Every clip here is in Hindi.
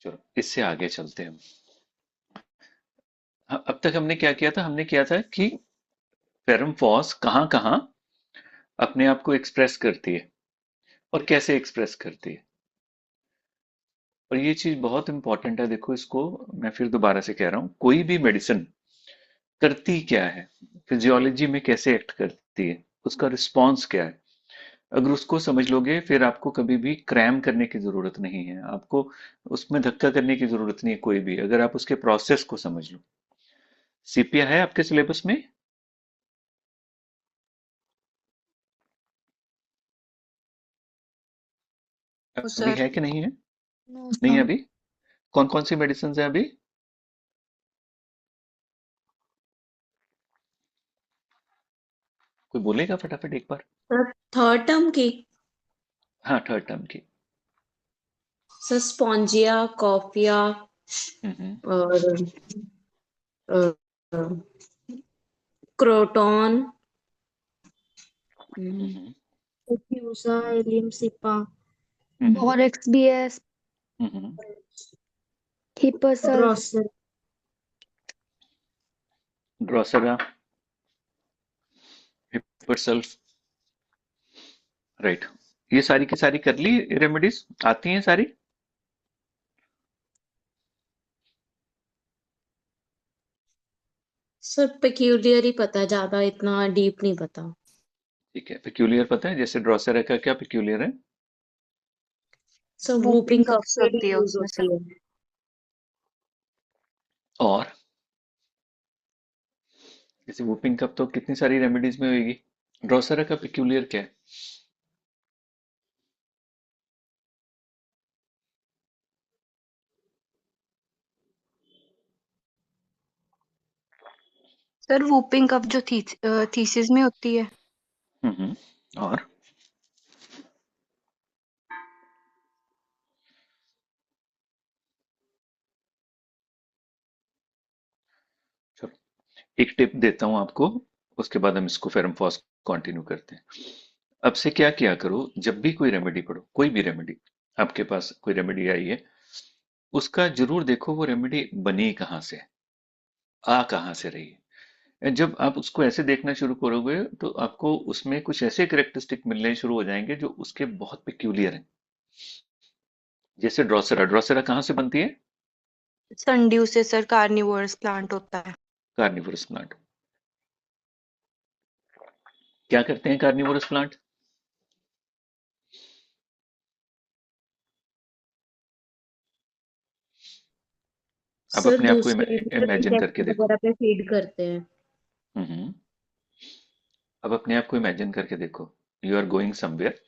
चलो इससे आगे चलते हैं हम। अब तक हमने क्या किया था, हमने किया था कि फेरम फॉस कहाँ कहाँ अपने आप को एक्सप्रेस करती है और कैसे एक्सप्रेस करती है। और ये चीज बहुत इंपॉर्टेंट है, देखो इसको मैं फिर दोबारा से कह रहा हूँ, कोई भी मेडिसिन करती क्या है, फिजियोलॉजी में कैसे एक्ट करती है, उसका रिस्पॉन्स क्या है, अगर उसको समझ लोगे फिर आपको कभी भी क्रैम करने की जरूरत नहीं है, आपको उसमें धक्का करने की जरूरत नहीं है कोई भी, अगर आप उसके प्रोसेस को समझ लो। सीपिया है आपके सिलेबस में? नो अभी सर। है कि नहीं है? नो नहीं है सर। अभी? कौन कौन सी मेडिसिन है अभी? कोई बोलेगा फटाफट एक बार? सर थर्ड टर्म की। हाँ, थर्ड टर्म की। Sir Spongia, Coffea hmm. और क्रोटॉन, हम्म। फ्यूसा, एलियम सिपा, हम्म। बोरेक्स बीएस, hmm. Hep sulph. Drosera, hepar sulph, right. ये सारी की सारी कर ली रेमेडीज, आती हैं सारी? सर पेक्यूलियर ही पता है, ज्यादा इतना डीप नहीं पता। ठीक है, पिक्यूलियर पता है, जैसे ड्रोसेरा का क्या पिक्यूलियर है? Sir whooping whooping cough cups के लिए होती है यूज उसमें होती सब। है। और जैसे वूपिंग कप तो कितनी सारी रेमेडीज में होगी, ड्रोसेरा का पिक्यूलियर क्या है? सर वूपिंग कप जो थीसिस में होती है। और चलो एक टिप देता हूं आपको, उसके बाद हम इसको फिर हम फॉस्ट कंटिन्यू करते हैं। अब से क्या किया करो, जब भी कोई रेमेडी पढ़ो, कोई भी रेमेडी आपके पास कोई रेमेडी आई है, उसका जरूर देखो वो रेमेडी बनी कहाँ से, आ कहाँ से रही है। जब आप उसको ऐसे देखना शुरू करोगे तो आपको उसमें कुछ ऐसे करेक्टरिस्टिक मिलने शुरू हो जाएंगे जो उसके बहुत पिक्यूलियर हैं। जैसे ड्रोसेरा, ड्रोसेरा कहाँ से बनती है? संड्यू से सर, कार्निवोरस प्लांट होता है। Carnivorous plant. क्या करते हैं कार्निवोरस प्लांट? अब सर अपने आप को दूसरे इमेजिन करके इंसेक्ट देखो। वगैरह पे फीड करते हैं। हम्म। अब अपने आप को इमेजिन करके देखो, you are going somewhere,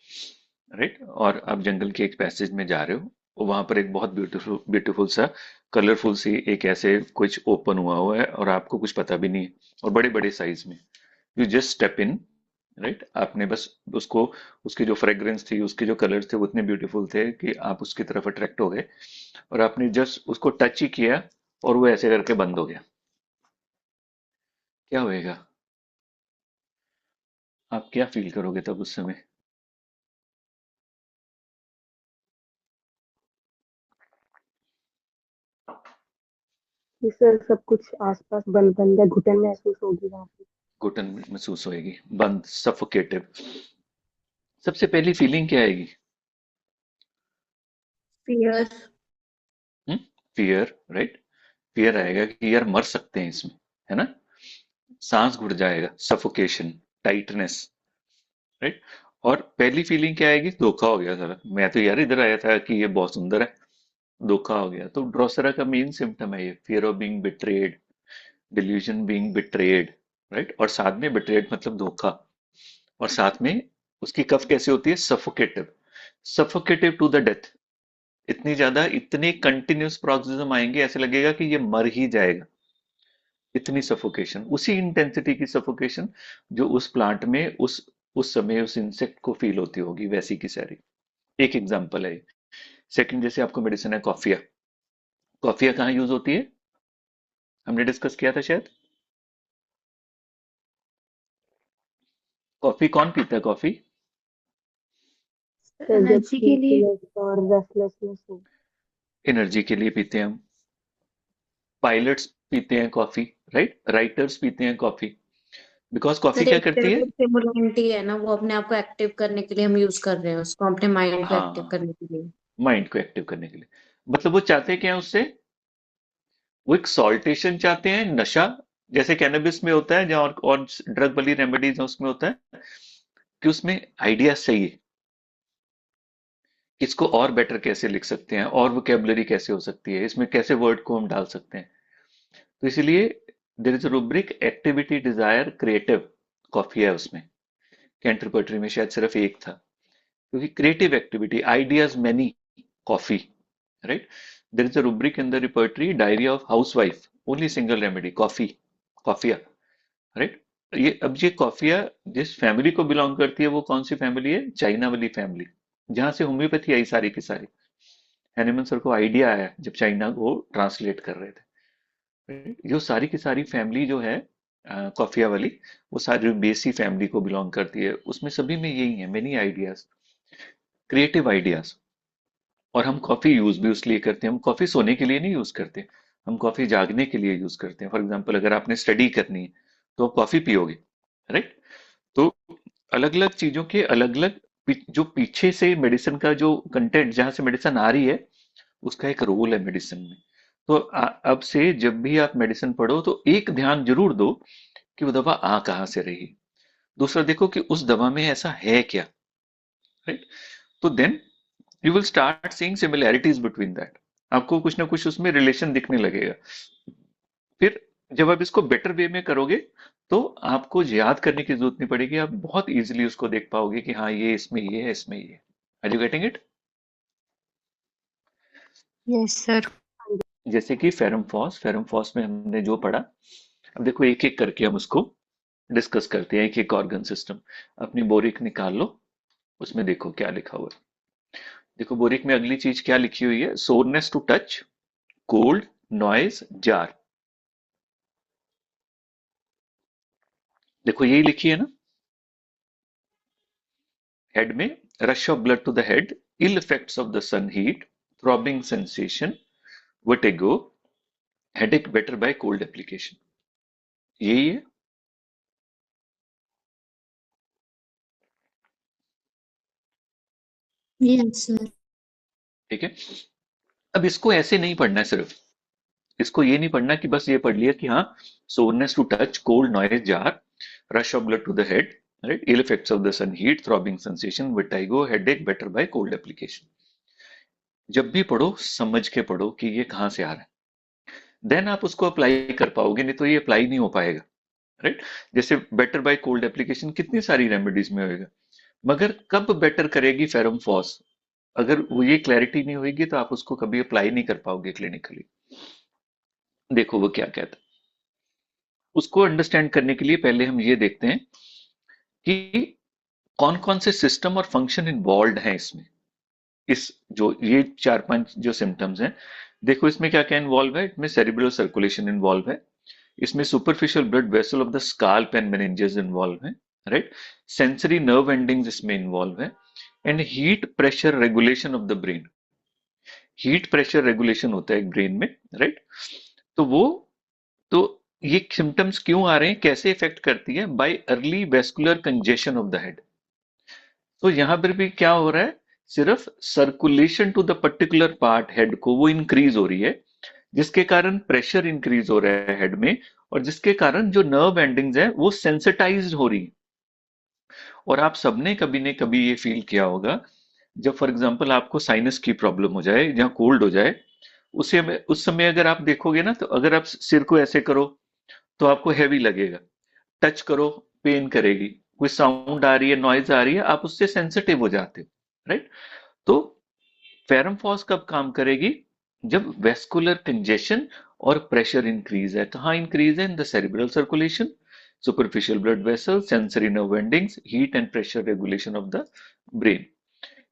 right, और आप जंगल के एक पैसेज में जा रहे हो, और वहां पर एक बहुत ब्यूटीफुल ब्यूटीफुल सा कलरफुल सी एक ऐसे कुछ ओपन हुआ हुआ है और आपको कुछ पता भी नहीं है, और बड़े बड़े साइज में, you just step in, right, आपने बस उसको, उसकी जो फ्रेग्रेंस थी, उसके जो कलर्स थे वो इतने ब्यूटीफुल थे कि आप उसकी तरफ अट्रैक्ट हो गए, और आपने जस्ट उसको टच ही किया और वो ऐसे करके बंद हो गया। क्या होएगा? आप क्या फील करोगे तब उस समय? कि सर सब कुछ आसपास बंद बंद है, घुटन महसूस होगी वहां पे। घुटन महसूस होएगी, बंद, सफोकेटिव। सबसे पहली फीलिंग क्या आएगी? फियर। Fear, right. फियर आएगा कि यार मर सकते हैं इसमें, है ना, सांस घुट जाएगा, सफोकेशन, टाइटनेस, राइट। और पहली फीलिंग क्या आएगी? धोखा हो गया सारा, मैं तो यार इधर आया था कि ये बहुत सुंदर है, धोखा हो गया। तो ड्रोसेरा का मेन सिम्टम है ये, fear of being betrayed, delusion being betrayed, right. और साथ में बिट्रेड मतलब धोखा, और साथ में उसकी कफ कैसे होती है? Suffocative, suffocative to the death. इतनी ज्यादा, इतने कंटिन्यूस प्रोक्सिज्म आएंगे, ऐसे लगेगा कि ये मर ही जाएगा, इतनी सफोकेशन, उसी इंटेंसिटी की सफोकेशन जो उस प्लांट में उस समय उस इंसेक्ट को फील होती होगी, वैसी की सारी। एक एग्जांपल है। सेकंड, जैसे आपको मेडिसिन है कॉफिया, कॉफिया कहाँ यूज होती है? हमने डिस्कस किया था शायद। कॉफी कौन पीता है कॉफी? सर जब एनर्जी के लिए। स्लीपलेस और रेस्टलेसनेस हो। एनर्जी के लिए पीते हैं हम। पायलट्स पीते हैं कॉफी, राइट। राइटर्स पीते हैं कॉफी, बिकॉज कॉफी सर क्या एक करती तरह है। का स्टिमुलेंट ही है ना, वो अपने आप को एक्टिव करने के लिए हम यूज कर रहे हैं उसको, अपने माइंड को एक्टिव हाँ, करने के लिए। माइंड को एक्टिव करने के लिए। मतलब वो चाहते हैं क्या उससे, वो एक सॉल्टेशन चाहते हैं, नशा, जैसे कैनबिस में होता है, जहाँ और ड्रग वाली रेमेडीज है उसमें होता है कि उसमें आइडियाज चाहिए, इसको और बेटर कैसे लिख सकते हैं, और वोकेबलरी कैसे हो सकती है, इसमें कैसे वर्ड को हम डाल सकते हैं। तो इसलिए there is a rubric activity desire creative, coffee है उसमें। कैंट रिपर्टरी में शायद सिर्फ एक था, क्योंकि creative activity, ideas many, coffee, right. There is a rubric in the repertory diary of housewife, only single remedy, coffee, coffea, right. ये अब ये कॉफिया जिस फैमिली को बिलोंग करती है वो कौन सी फैमिली है, चाइना वाली फैमिली, जहां से होम्योपैथी आई सारी की सारी। हैनिमन सर को आइडिया आया जब चाइना को ट्रांसलेट कर रहे थे, right? जो सारी की सारी फैमिली जो है कॉफिया वाली, वो सारी बेसी फैमिली को बिलोंग करती है, उसमें सभी में यही है, मेनी आइडियाज, क्रिएटिव आइडियाज। और हम कॉफी यूज भी उसलिए करते हैं, हम कॉफी सोने के लिए नहीं यूज करते, हम कॉफी जागने के लिए यूज करते हैं। फॉर एग्जाम्पल अगर आपने स्टडी करनी है तो आप कॉफी पियोगे, राइट। तो अलग अलग चीजों के अलग अलग जो पीछे से मेडिसिन का जो कंटेंट, जहां से मेडिसिन आ रही है, उसका एक रोल है मेडिसिन में। तो अब से जब भी आप मेडिसिन पढ़ो तो एक ध्यान जरूर दो कि वो दवा आ कहाँ से रही। दूसरा देखो कि उस दवा में ऐसा है क्या, राइट। तो then you will start seeing similarities between that, आपको कुछ ना कुछ उसमें रिलेशन दिखने लगेगा। फिर जब आप इसको बेटर वे में करोगे तो आपको याद करने की जरूरत नहीं पड़ेगी, आप बहुत इजीली उसको देख पाओगे कि हाँ ये इसमें ये है, इसमें ये है। Are you getting it. Yes sir. जैसे कि फेरमफॉस, फेरमफॉस में हमने जो पढ़ा, अब देखो एक एक करके हम उसको डिस्कस करते हैं, एक एक ऑर्गन सिस्टम। अपनी बोरिक निकाल लो, उसमें देखो क्या लिखा हुआ है। देखो बोरिक में अगली चीज क्या लिखी हुई है, soreness to touch, cold, noise, jar. देखो यही लिखी है ना, हेड में, rush of blood to the head, ill effects of the sun heat, throbbing sensation, vertigo, headache better by cold application, यही है। Yes sir. ठीक है। अब इसको ऐसे नहीं पढ़ना है सिर्फ, इसको ये नहीं पढ़ना कि बस ये पढ़ लिया कि हाँ, soreness to touch, cold, noise, jar, rush of blood to the head, right, ill effects of the sun heat, throbbing sensation, vertigo, headache better by cold application. जब भी पढ़ो समझ के पढ़ो कि ये कहाँ से आ रहा है, देन आप उसको अप्लाई कर पाओगे, नहीं तो ये अप्लाई नहीं हो पाएगा, राइट। जैसे बेटर बाय कोल्ड एप्लीकेशन कितनी सारी रेमेडीज में होएगा, मगर कब बेटर करेगी फेरम फॉस, अगर वो ये क्लैरिटी नहीं होगी तो आप उसको कभी अप्लाई नहीं कर पाओगे क्लिनिकली। देखो वो क्या कहता है, उसको अंडरस्टैंड करने के लिए पहले हम ये देखते हैं कि कौन कौन से सिस्टम और फंक्शन इन्वॉल्व हैं इसमें, इस जो ये चार पांच जो सिम्टम्स हैं। देखो इसमें क्या क्या इन्वॉल्व है, इसमें सेरिब्रल सर्कुलेशन इन्वॉल्व है, इसमें superficial blood vessel of the scalp and meninges involve है, राइट। सेंसरी नर्व एंडिंग्स इसमें इन्वॉल्व है, and heat pressure regulation of the brain, heat pressure regulation होता है एक ब्रेन में, राइट। तो वो, तो ये सिम्टम्स क्यों आ रहे हैं, कैसे इफेक्ट करती है, by early vascular congestion of the head. तो यहां पर भी क्या हो रहा है, सिर्फ circulation to the particular part head को वो इंक्रीज हो रही है, जिसके कारण प्रेशर इंक्रीज हो रहा है हेड में, और जिसके कारण जो नर्व एंडिंग्स है वो सेंसिटाइज हो रही है। और आप सबने कभी ने कभी ये फील किया होगा, जब फॉर एग्जांपल आपको साइनस की प्रॉब्लम हो जाए, जहाँ कोल्ड हो जाए, उस समय अगर आप देखोगे ना, तो अगर आप सिर को ऐसे करो तो आपको हैवी लगेगा, टच करो पेन करेगी, कोई साउंड आ रही है, नॉइज आ रही है, आप उससे सेंसिटिव हो जाते हो, राइट। तो फेरमफॉस कब काम करेगी, जब वेस्कुलर कंजेशन और प्रेशर इंक्रीज है, कहाँ इंक्रीज है, in the cerebral circulation, superficial blood vessel, sensory nerve endings, heat and pressure regulation of the brain.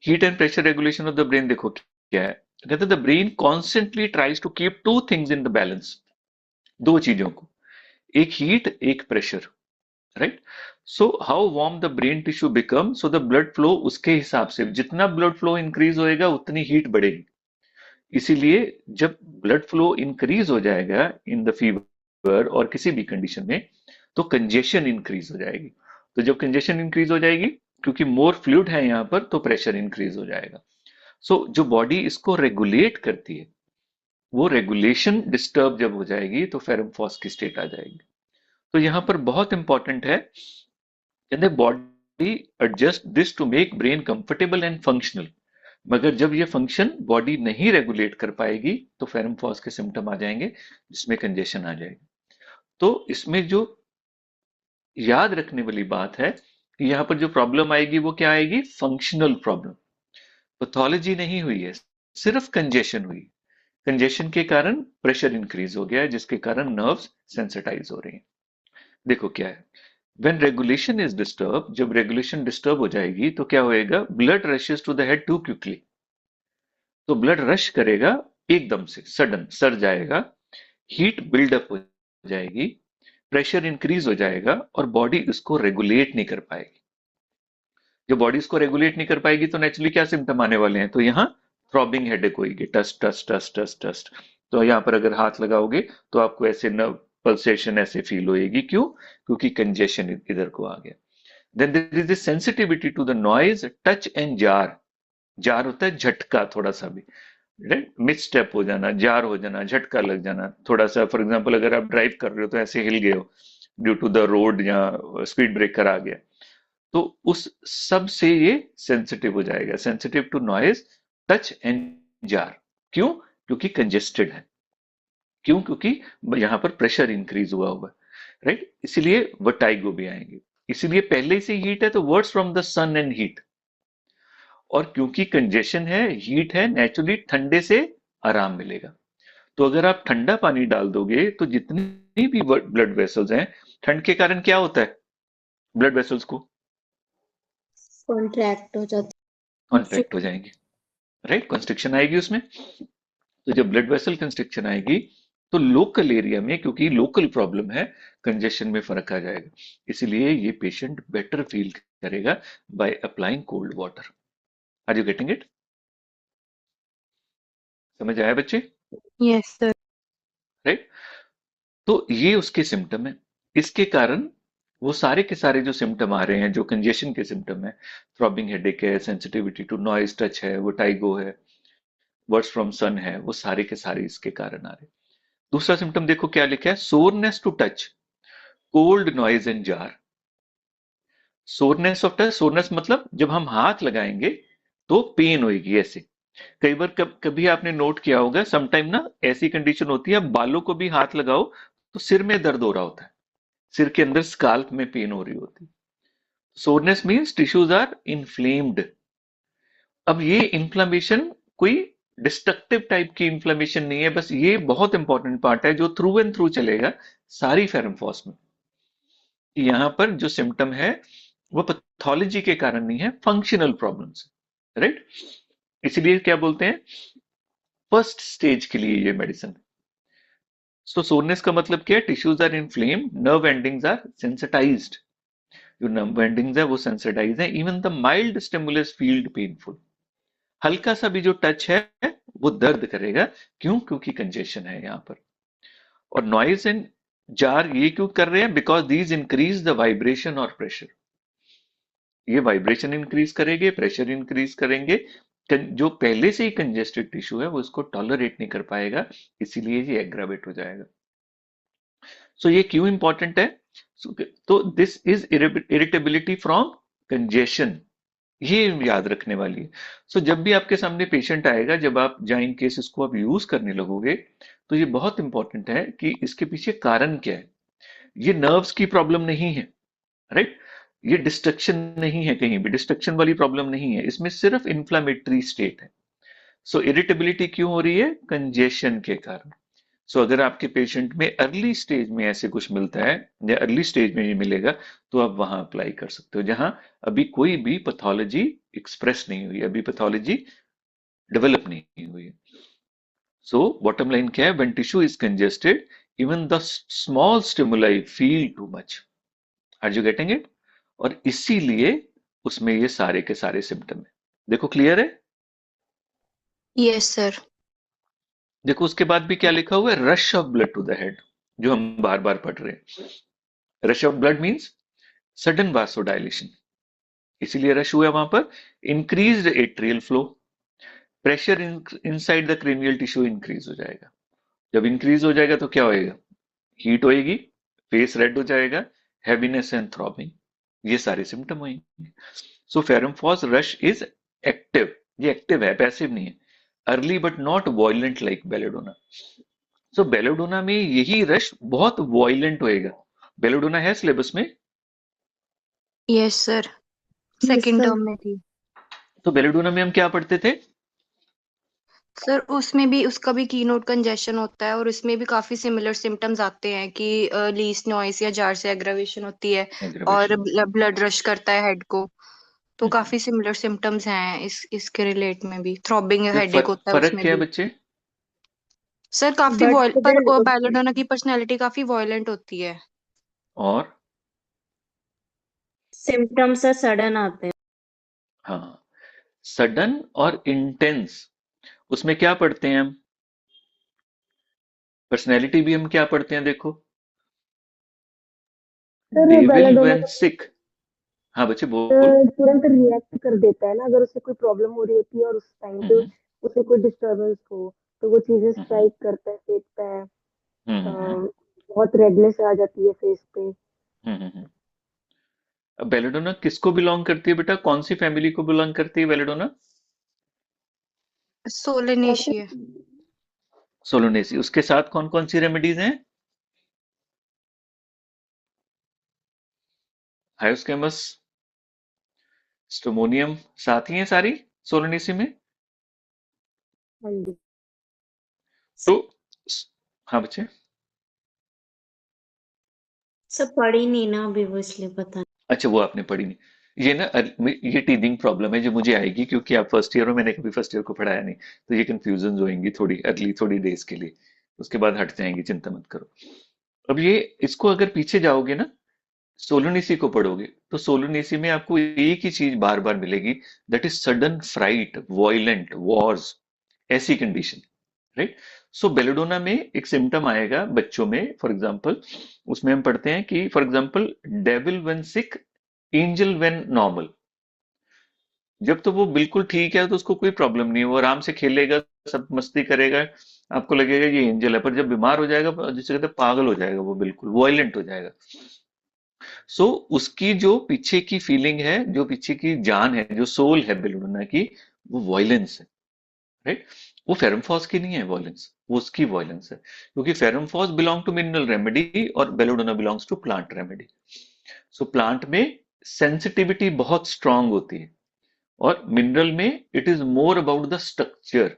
Heat and pressure regulation of the brain देखो क्या है, कहते हैं the brain constantly tries to keep two things in the balance, दो चीजों को, एक हीट एक pressure, right. So how warm the brain tissue become, so the blood flow उसके हिसाब से, जितना ब्लड फ्लो इंक्रीज होएगा उतनी हीट बढ़ेगी, इसीलिए जब ब्लड फ्लो इंक्रीज हो जाएगा इन द फीवर और किसी भी कंडीशन में, तो कंजेशन इंक्रीज हो जाएगी। तो जब कंजेशन इंक्रीज हो जाएगी, क्योंकि मोर फ्लूइड है यहाँ पर, तो प्रेशर इंक्रीज हो जाएगा। सो जो बॉडी इसको रेगुलेट करती है, वो रेगुलेशन डिस्टर्ब जब हो जाएगी तो फेरम फॉस की स्टेट आ जाएगी। तो यहाँ पर बहुत इंपॉर्टेंट है, कहते body adjust this to make brain comfortable and functional. मगर जब ये फंक्शन बॉडी नहीं रेगुलेट कर पाएगी तो फेरम फॉस के सिम्टम आ जाएंगे, जिसमें कंजेशन आ जाएगी। तो इसमें जो याद रखने वाली बात है कि यहाँ पर जो प्रॉब्लम आएगी वो क्या आएगी, फंक्शनल प्रॉब्लम। पैथोलॉजी नहीं हुई है, सिर्फ कंजेशन हुई। कंजेशन के कारण प्रेशर इंक्रीज हो गया है, जिसके कारण नर्व्स सेंसिटाइज हो रही हैं। देखो क्या है, व्हेन रेगुलेशन इज डिस्टर्ब, जब रेगुलेशन डिस्टर्ब हो जाएगी तो क्या होएगा, blood rushes to the head too quickly. तो ब्लड रश करेगा एकदम से, सडन सर जाएगा, हीट बिल्डअप हो जाएगी, प्रेशर इंक्रीज हो जाएगा और बॉडी इसको रेगुलेट नहीं कर पाएगी। जब बॉडी इसको रेगुलेट नहीं कर पाएगी तो नेचुरली क्या सिम्टम आने वाले हैं, तो यहाँ थ्रॉबिंग हेडेक होगी, टस्ट टस्ट टस्ट टस्ट टस्ट। तो यहाँ पर अगर हाथ लगाओगे तो आपको ऐसे नर्व पल्सेशन ऐसे फील होएगी, क्यों, क्योंकि कंजेशन इधर को आ गया। Then there is the sensitivity to the noise, touch and jar. Jar होता है झटका, थोड़ा सा भी राइट, मिस स्टेप हो जाना, जार हो जाना, झटका लग जाना थोड़ा सा। फॉर एग्जांपल अगर आप ड्राइव कर रहे हो तो ऐसे हिल गए हो ड्यू टू द रोड, या स्पीड ब्रेकर आ गया, तो उस सब से ये सेंसिटिव हो जाएगा, sensitive to noise, touch and jar. क्यों, क्योंकि कंजेस्टेड है। क्यों, क्योंकि यहां पर प्रेशर इंक्रीज हुआ हुआ है, राइट। इसीलिए वर्टाइगो भी आएंगे। इसीलिए पहले से हीट है तो worse from the sun and heat, और क्योंकि कंजेशन है, हीट है, नेचुरली ठंडे से आराम मिलेगा। तो अगर आप ठंडा पानी डाल दोगे तो जितनी भी ब्लड वेसल्स हैं, ठंड के कारण क्या होता है, ब्लड वेसल्स को कॉन्ट्रैक्ट हो जाती कॉन्ट्रैक्ट हो जाएंगे, राइट, कंस्ट्रिक्शन आएगी उसमें। तो जब ब्लड वेसल कंस्ट्रिक्शन आएगी तो लोकल एरिया में, क्योंकि लोकल प्रॉब्लम है, कंजेशन में फर्क आ जाएगा। इसीलिए ये पेशेंट बेटर फील करेगा by applying cold water. Are you getting it? समझ आया बच्चे? Yes sir. राइट। तो ये उसके सिम्टम है। इसके कारण वो सारे के सारे जो सिम्टम आ रहे हैं, जो कंजेशन के सिम्टम है, थ्रॉबिंग हेडेक है, सेंसिटिविटी टू नॉइज, टच है, वो टाइगो है, वर्ड्स फ्रॉम सन है, वो सारे के सारे इसके कारण आ रहे हैं। दूसरा सिम्टम देखो क्या लिखा है, soreness to touch, cold, noise and jar. Soreness of touch, soreness मतलब जब हम हाथ लगाएंगे तो पेन होगी ऐसे। कई बार कभी आपने नोट किया होगा, समटाइम ना ऐसी कंडीशन होती है, आप बालों को भी हाथ लगाओ तो सिर में दर्द हो रहा होता है, सिर के अंदर स्काल्प में पेन हो रही होती है। Soreness means tissues are inflamed. अब ये इन्फ्लेमेशन कोई डिस्ट्रक्टिव टाइप की इन्फ्लेमेशन नहीं है, बस ये बहुत इंपॉर्टेंट पार्ट है जो थ्रू एंड थ्रू चलेगा सारी फेरमफॉस में। यहां पर जो सिम्टम है वो पैथोलॉजी के कारण नहीं है, फंक्शनल प्रॉब्लम्स, राइट। इसलिए क्या बोलते हैं, फर्स्ट स्टेज के लिए ये मेडिसिन। सो सोरनेस का मतलब क्या है, tissues are inflame, nerve endings are sensitized. जो नर्व एंडिंग्स है वो सेंसिटाइज है, even the mild stimulus field painful. हल्का सा भी जो टच है वो दर्द करेगा। क्यों, क्योंकि कंजेशन है यहां पर। और नॉइज एंड जार ये क्यों कर रहे हैं, because these increase the vibration और प्रेशर। ये वाइब्रेशन इंक्रीज करेंगे, प्रेशर इंक्रीज करेंगे। जो पहले से ही कंजेस्टेड टिश्यू है वो इसको टॉलरेट नहीं कर पाएगा, इसीलिए ये एग्रावेट हो जाएगा। सो ये क्यों इंपॉर्टेंट है, तो this is irritability from congestion, ये याद रखने वाली है। सो जब भी आपके सामने पेशेंट आएगा, जब आप जाइन केसेस को आप यूज करने लगोगे, तो ये बहुत इंपॉर्टेंट है कि इसके पीछे कारण क्या है। ये नर्व्स की प्रॉब्लम नहीं है, राइट। ये डिस्ट्रक्शन नहीं है, कहीं भी डिस्ट्रक्शन वाली प्रॉब्लम नहीं है, इसमें सिर्फ इन्फ्लामेटरी स्टेट है। सो इरिटेबिलिटी क्यों हो रही है, कंजेशन के कारण। सो अगर आपके पेशेंट में अर्ली स्टेज में ऐसे कुछ मिलता है, या अर्ली स्टेज में ये मिलेगा, तो आप वहां अप्लाई कर सकते हो, जहां अभी कोई भी पैथोलॉजी एक्सप्रेस नहीं हुई, अभी पैथोलॉजी डेवलप नहीं हुई है। सो बॉटम लाइन क्या है, when tissue is congested, even the small stimuli feel too much. Are you getting it? और इसीलिए उसमें ये सारे के सारे सिम्टम है। देखो क्लियर है? Yes sir. देखो उसके बाद भी क्या लिखा हुआ है, rush of blood to the head, जो हम बार बार पढ़ रहे हैं। Rush of blood means sudden vasodilation, इसीलिए रश हुआ वहां पर। Increased arterial flow, pressure inside the cranial tissue increase हो जाएगा। जब इंक्रीज हो जाएगा तो क्या होएगा, हीट होएगी, फेस रेड हो जाएगा, हैवीनेस एंड थ्रॉबिंग, ये सारे सिम्टम होंगे। सो फेरमफॉस रश इज एक्टिव, ये एक्टिव है, पैसिव नहीं है। Early but not violent like belladonna. So belladonna में यही रश बहुत वॉयलेंट होएगा। बेलेडोना है सिलेबस में। Yes sir, yes second sir. Term में थी। तो बेलेडोना में हम क्या पढ़ते थे, सर उसमें भी उसका भी कीनोट कंजेशन होता है और उसमें भी काफी सिमिलर सिम्टम्स आते हैं कि लीस्ट नॉइस या जार से एग्रावेशन होती है और एग्रावेशन। ब्लड रश करता है हेड को। तो काफी सिमिलर सिम्टम्स हैं इसके रिलेट में भी, थ्रॉबिंग हेडेक होता है फर्क उसमें क्या है भी। बच्चे। सर काफी बट पर अगर बैलोडोना की पर्सनैलिटी काफी वॉयलेंट होती है। और सिम्टम्स सडन आते हैं। हाँ, सडन और इंटेंस, उसमें क्या पढ़ते हैं हम, पर्सनैलिटी भी हम क्या पढ़ते हैं देखो, सर डेविल बेलाडोना व्हेन सिक। हाँ बच्चे बोल। तुरंत रिएक्ट कर देता है ना, अगर उसे कोई प्रॉब्लम हो रही होती है और उस टाइम पे हम्म उसे कोई डिस्टरबेंस हो, तो वो चीजें हम्म स्ट्राइक करता है, देखता है। हम्म बहुत रेडनेस आ जाती है फेस पे। हम्म। अब बेलेडोना किसको बिलोंग करती है बेटा, कौन सी फैमिली को बिलोंग करती है बेलेडोना। ऐसे सोलेनेशिया। सोलोनेसी। उसके साथ कौन कौन सी रेमेडीज हैं, हायोस्केमस, स्टोमोनियम, साथ ही हैं सारी सोलोनेसी में। हाँ जी। तो हाँ बच्चे। सब पढ़ी नहीं ना अभी, वो इसलिए पता नहीं। अच्छा वो आपने पढ़ी नहीं, ये ना ये टीदिंग प्रॉब्लम है जो मुझे आएगी, क्योंकि आप फर्स्ट ईयर हो, मैंने कभी फर्स्ट ईयर को पढ़ाया नहीं, तो ये कंफ्यूजन होंगी थोड़ी अर्ली, थोड़ी डेज के लिए, उसके बाद हट जाएंगी, चिंता मत करो। अब ये, इसको अगर पीछे जाओगे ना, सोलोनेसी को पढ़ोगे, तो सोलोनेसी में आपको एक ही चीज बार बार मिलेगी, that is sudden fright, violent worse, ऐसी कंडीशन, राइट। सो बेलेडोना में एक सिम्टम आएगा बच्चों में, फॉर एग्जांपल उसमें हम पढ़ते हैं कि for example devil when sick, angel when normal. जब तो वो बिल्कुल ठीक है तो उसको कोई प्रॉब्लम नहीं है, वो आराम से खेलेगा, सब मस्ती करेगा, आपको लगेगा ये एंजल है, पर जब बीमार हो जाएगा, जिसे कहते हैं पागल हो जाएगा, वो बिल्कुल वॉयलेंट हो जाएगा। सो उसकी जो पीछे की फीलिंग है, जो पीछे की जान है, जो सोल है बेलूना की, वो वॉयलेंस है, राइट। वो फेरमफॉस की नहीं है वॉयलेंस, वो उसकी वॉयलेंस है, क्योंकि ferrum phos belong to mineral remedy और belladonna belongs to plant remedy. So plant में सेंसिटिविटी बहुत स्ट्रांग होती है, और मिनरल में it is more about the structure.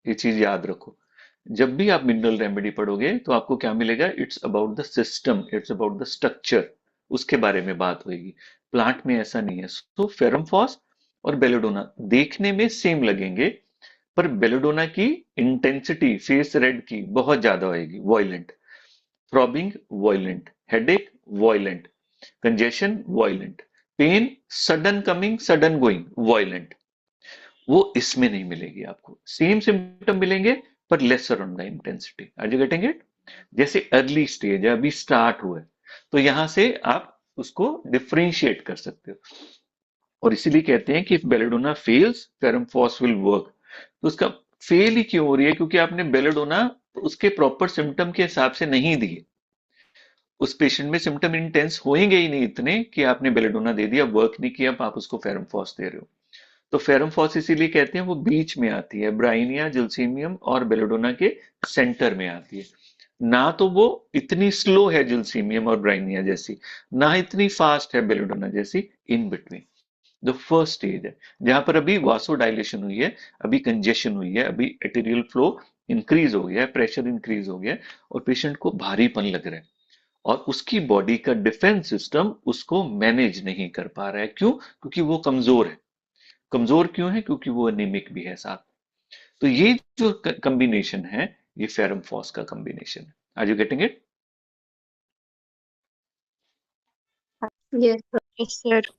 ये चीज याद रखो, जब भी आप मिनरल रेमेडी पढ़ोगे तो आपको क्या मिलेगा, it's about the system, it's about the structure, उसके बारे में बात होगी। प्लांट में ऐसा नहीं है। सो फेरमफॉस और बेलेडोना देखने में सेम लगेंगे, पर बेलेडोना की इंटेंसिटी फेस रेड की बहुत ज्यादा होगी, violent, throbbing violent, headache violent, congestion violent, pain sudden coming sudden going violent. वो इसमें नहीं मिलेगी आपको, सेम सिम्टम मिलेंगे पर lesser on the intensity. Are you getting it. जैसे अर्ली स्टेज है, अभी स्टार्ट हुआ है, तो यहां से आप उसको डिफरेंशिएट कर सकते हो, और इसीलिए कहते हैं कि if Belladonna fails Ferrum phos will work. तो उसका फेल ही क्यों हो रही है, क्योंकि आपने बेलेडोना उसके प्रॉपर सिम्टम के हिसाब से नहीं दिए। उस पेशेंट में सिम्टम इंटेंस होंगे ही नहीं इतने कि आपने बेलेडोना दे दिया, वर्क नहीं किया, अब आप उसको फेरमफॉस दे रहे हो। तो फेरमफॉस इसीलिए कहते हैं वो बीच में आती है, ब्राइनिया जिल्सीमियम और बेलेडोना के सेंटर में आती है। ना तो वो इतनी स्लो है जिल्सीमियम और ब्राइनिया जैसी, ना इतनी फास्ट है बेलेडोना जैसी, इन बिटवीन जो फर्स्ट स्टेज है, जहां पर अभी वासो डायलेशन हुई है, अभी कंजेशन हुई है, अभी एटेरियल फ्लो इंक्रीज हो गया है, प्रेशर इंक्रीज हो गया है, और पेशेंट को भारीपन लग रहा है, और उसकी बॉडी का डिफेंस सिस्टम उसको मैनेज नहीं कर पा रहा है। क्यों, क्योंकि वो कमजोर है। कमजोर क्यों है, क्योंकि वो एनीमिक भी है साथ। तो ये जो कॉम्बिनेशन है, ये फेरम फॉस का कॉम्बिनेशन है। Are you getting it. Yes. Yes sir.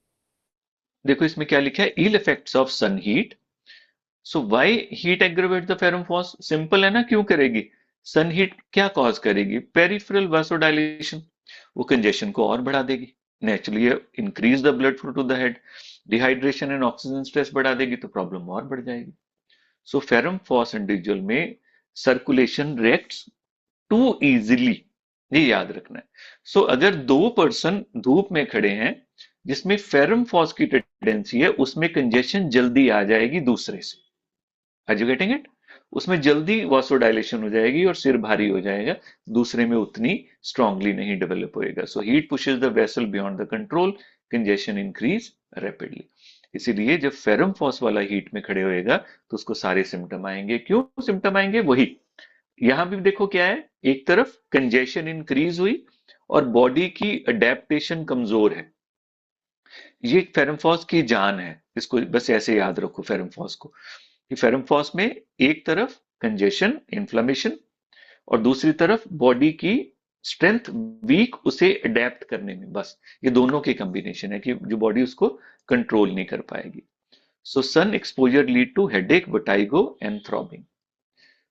देखो इसमें क्या लिखा है, ill effects of sun heat, so why heat aggravate the ferrum phos? Simple है ना, क्यों करेगी? सन हीट क्या कॉज करेगी? पेरिफेरल वासोडाइलेशन, वो कंजेशन को और बढ़ा देगी। Naturally increase the blood flow to the head, dehydration and oxygen stress बढ़ा देगी, तो प्रॉब्लम और बढ़ जाएगी। सो फेरम फॉस इंडिविजुअल में सर्कुलेशन रिएक्ट्स टू इजिली, ये याद रखना है। सो अगर दो पर्सन धूप में खड़े हैं जिसमें फेरम फॉस की टेंडेंसी है, उसमें कंजेशन जल्दी आ जाएगी दूसरे से। Are you getting it? उसमें जल्दी वासोडाइलेशन हो जाएगी और सिर भारी हो जाएगा, दूसरे में उतनी स्ट्रांगली नहीं डेवलप होएगा। So heat pushes the vessel beyond the control, congestion increase rapidly. इसीलिए जब फेरम फॉस वाला हीट में खड़े होएगा तो उसको सारे सिम्टम आएंगे। क्यों सिम्टम आएंगे? वही यहां भी देखो क्या है, एक तरफ कंजेशन इंक्रीज हुई और बॉडी की अडेप्टेशन कमजोर है। ये फेरमफॉस की जान है, इसको बस ऐसे याद रखो फेरमफॉस को, कि फेरमफॉस में एक तरफ कंजेशन इन्फ्लेमेशन और दूसरी तरफ बॉडी की स्ट्रेंथ वीक उसे अडेप्ट करने में, बस ये दोनों की कॉम्बिनेशन है कि जो बॉडी उसको कंट्रोल नहीं कर पाएगी। So sun exposure lead to headache, vertigo and throbbing.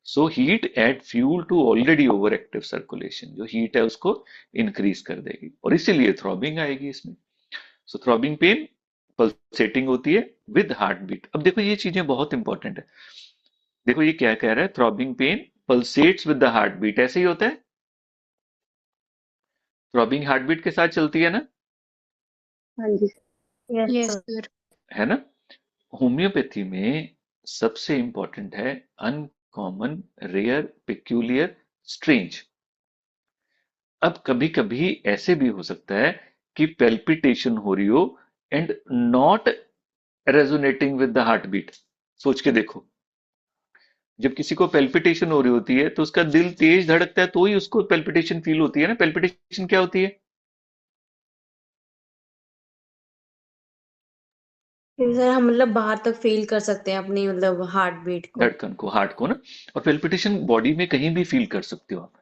So heat add fuel to already over active circulation, जो हीट है उसको इंक्रीज कर देगी और इसीलिए थ्रॉबिंग आएगी इसमें। सो थ्रॉबिंग पेन पल्सेटिंग होती है विद हार्ट बीट। अब देखो ये चीजें बहुत इंपॉर्टेंट है। देखो ये क्या कह रहा है, throbbing pain pulsates with the heart beat, ऐसे ही होता है, थ्रॉबिंग हार्ट बीट के साथ चलती है ना, हाँ जी sir. Yes yes sir. Sir. है ना? होम्योपैथी में सबसे इंपॉर्टेंट है अनकॉमन, रेयर, पेक्यूलियर, स्ट्रेंज। अब कभी कभी ऐसे भी हो सकता है कि पेल्पिटेशन हो रही हो and not resonating with the heart beat. सोच के देखो, जब किसी को पेल्पिटेशन हो रही होती है तो उसका दिल तेज धड़कता है तो ही उसको पेल्पिटेशन फील होती है ना। पेल्पिटेशन क्या होती है? सर हम मतलब बाहर तक फील कर सकते हैं अपनी मतलब हार्ट बीट को। धड़कन को, हार्ट को ना। और पेल्पिटेशन बॉडी में कहीं भी फील कर सकते हो आप।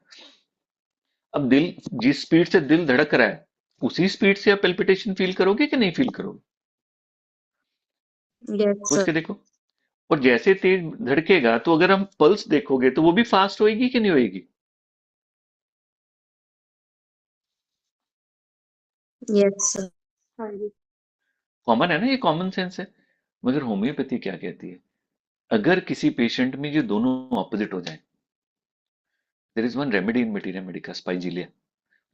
अब दिल जिस स्पीड से दिल धड़क रहा है उसी स्पीड से आप पेल्पिटेशन फील करोगे कि नहीं फील करोगे? यस सोच सर। के देखो। और जैसे तेज धड़केगा तो अगर हम पल्स देखोगे तो वो भी फास्ट होएगी कि नहीं होएगी? Yes sir. हाँ जी। कॉमन है ना, ये कॉमन सेंस है। मगर होम्योपैथी क्या कहती है, अगर किसी पेशेंट में ये दोनों ऑपोजिट हो जाए, there is one remedy in materia medica, Spigelia,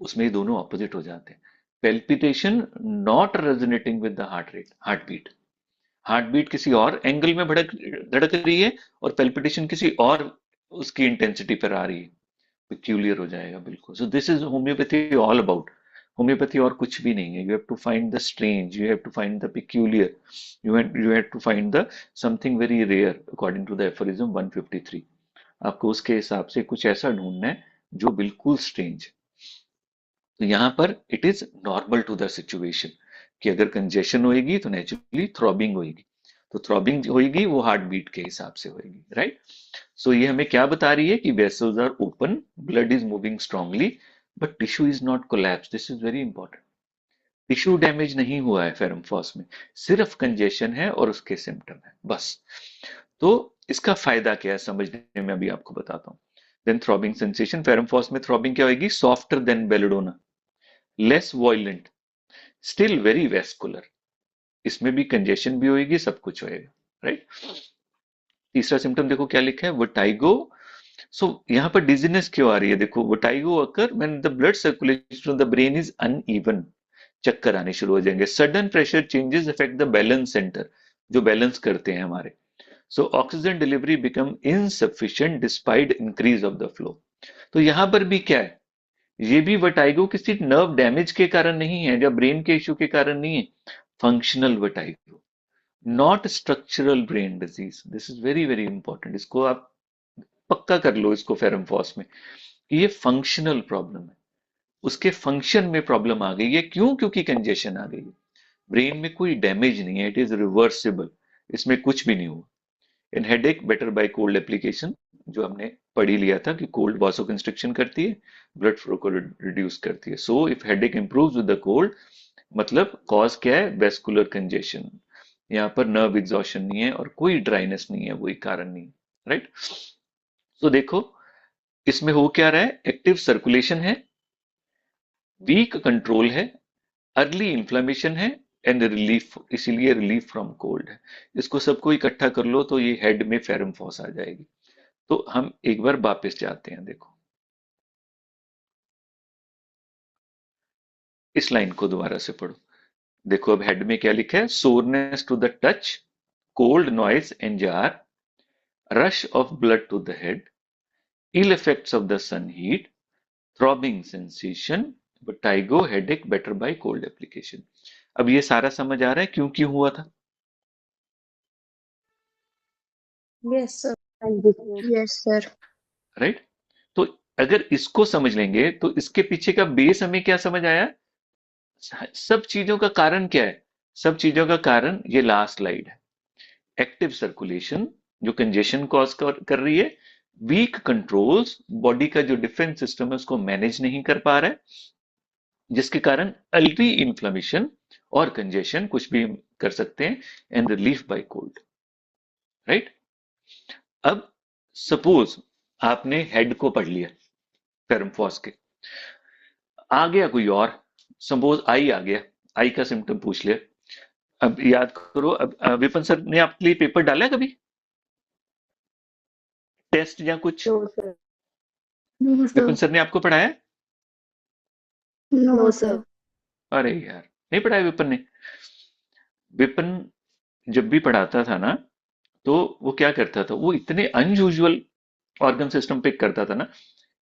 उसमें ये दोनों ऑपोजिट हो जाते हैं। Palpitation not resonating with the heart rate, heart beat, heart beat किसी और एंगल में भड़क धड़क रही है और पेल्पिटेशन किसी और उसकी इंटेंसिटी पर आ रही है, पिक्यूलियर हो जाएगा बिल्कुल। So this is homeopathy all about. Homeopathy और कुछ भी नहीं है। You have to find the strange, you have to find the peculiar, you have to find the something very rare according to the aphorism 153। आपको उसके हिसाब से कुछ ऐसा ढूंढना है जो बिल्कुल स्ट्रेंज। तो यहां पर it is normal to the situation कि अगर कंजेशन होएगी तो नेचुरली थ्रॉबिंग होएगी, तो थ्रॉबिंग होएगी वो हार्ट बीट के हिसाब से होएगी, राइट? सो ये हमें क्या बता रही है कि vessels are open, blood is moving strongly, but tissue is not collapse. This is very important. Tissue damage नहीं हुआ है फेरमफॉस में, सिर्फ कंजेशन है और उसके सिम्टम है, बस। तो इसका फायदा क्या है समझने में, अभी आपको बताता हूं। देन थ्रॉबिंग सेंसेशन, फेरमफॉस में थ्रॉबिंग क्या होगी? Softer then belladonna, less violent, still very vascular. इसमें भी कंजेशन भी होगी, सब कुछ होएगा, राइट? तीसरा सिम्टम देखो क्या लिखा है, वर्टाइगो। सो यहाँ पर डिजीनेस क्यों आ रही है? देखो, vertigo occur when the blood circulation of the brain is uneven, चक्कर आने शुरू हो जाएंगे। Sudden pressure changes affect the balance centre, जो बैलेंस करते हैं हमारे। So oxygen delivery become insufficient despite increase of the flow. तो यहां पर भी क्या है, ये भी वर्टाइगो किसी नर्व डैमेज के कारण नहीं है, या ब्रेन के इश्यू के कारण नहीं है, functional vertigo, not structural brain disease. This is very very important, इसको आप पक्का कर लो इसको फेरमफॉस में, कि ये फंक्शनल प्रॉब्लम है, उसके फंक्शन में प्रॉब्लम आ गई है। क्यों? क्योंकि कंजेशन आ गई है। ब्रेन में कोई डैमेज नहीं है, इट इज रिवर्सिबल, इसमें कुछ भी नहीं हुआ। In headache better by cold application, जो हमने पढ़ ही लिया था कि कोल्ड वासो कंस्ट्रिक्शन करती है, ब्लड फ्लो को रिड्यूस करती है। So if headache improves with the cold, मतलब कॉज क्या है? Vascular congestion. यहाँ पर नर्व एग्जॉशन नहीं है और कोई ड्राइनेस नहीं है, कोई कारण नहीं, राइट। तो देखो इसमें हो क्या रहा है, एक्टिव सर्कुलेशन है, वीक कंट्रोल है, अर्ली इन्फ्लेमेशन है एंड रिलीफ, इसीलिए रिलीफ फ्रॉम कोल्ड है। इसको सबको इकट्ठा कर लो तो ये हेड में फेरमफॉस आ जाएगी। तो हम एक बार वापस जाते हैं, देखो इस लाइन को दोबारा से पढ़ो। देखो अब हेड में क्या लिखा है, soreness to the touch, cold noise and jar, rush of blood to the head, ill effects of the sun heat, throbbing sensation, vertigo, headache better by cold application। अब ये सारा समझ आ रहा है क्यों क्यों हुआ था, यस सर। हाँ जी सर। Yes sir. राइट। तो अगर इसको समझ लेंगे तो इसके पीछे का बेस हमें क्या समझ आया, सब चीजों का कारण क्या है, सब चीजों का कारण ये लास्ट स्लाइड है। एक्टिव सर्कुलेशन जो कंजेशन कॉज कर रही है, वीक कंट्रोल्स, बॉडी का जो डिफेंस सिस्टम है उसको मैनेज नहीं कर पा रहा है, जिसके कारण अर्ली इन्फ्लेमेशन और कंजेशन कुछ भी कर सकते हैं, and relief by cold, right. अब सपोज आपने हेड को पढ़ लिया फेरमफॉस के, आ गया कोई और, सपोज आई आ गया, आई का सिम्टम पूछ लिया। अब याद करो, अब विपिन सर ने आपके लिए पेपर डाला है कभी, टेस्ट या कुछ, no sir. No Vipin sir. Sir ने आपको पढ़ाया है? No no sir. सर। अरे यार नहीं पढ़ाया विपिन ने। विपिन जब भी पढ़ाता था ना, तो वो क्या करता था, वो इतने अनयूजुअल ऑर्गन सिस्टम पिक करता था ना,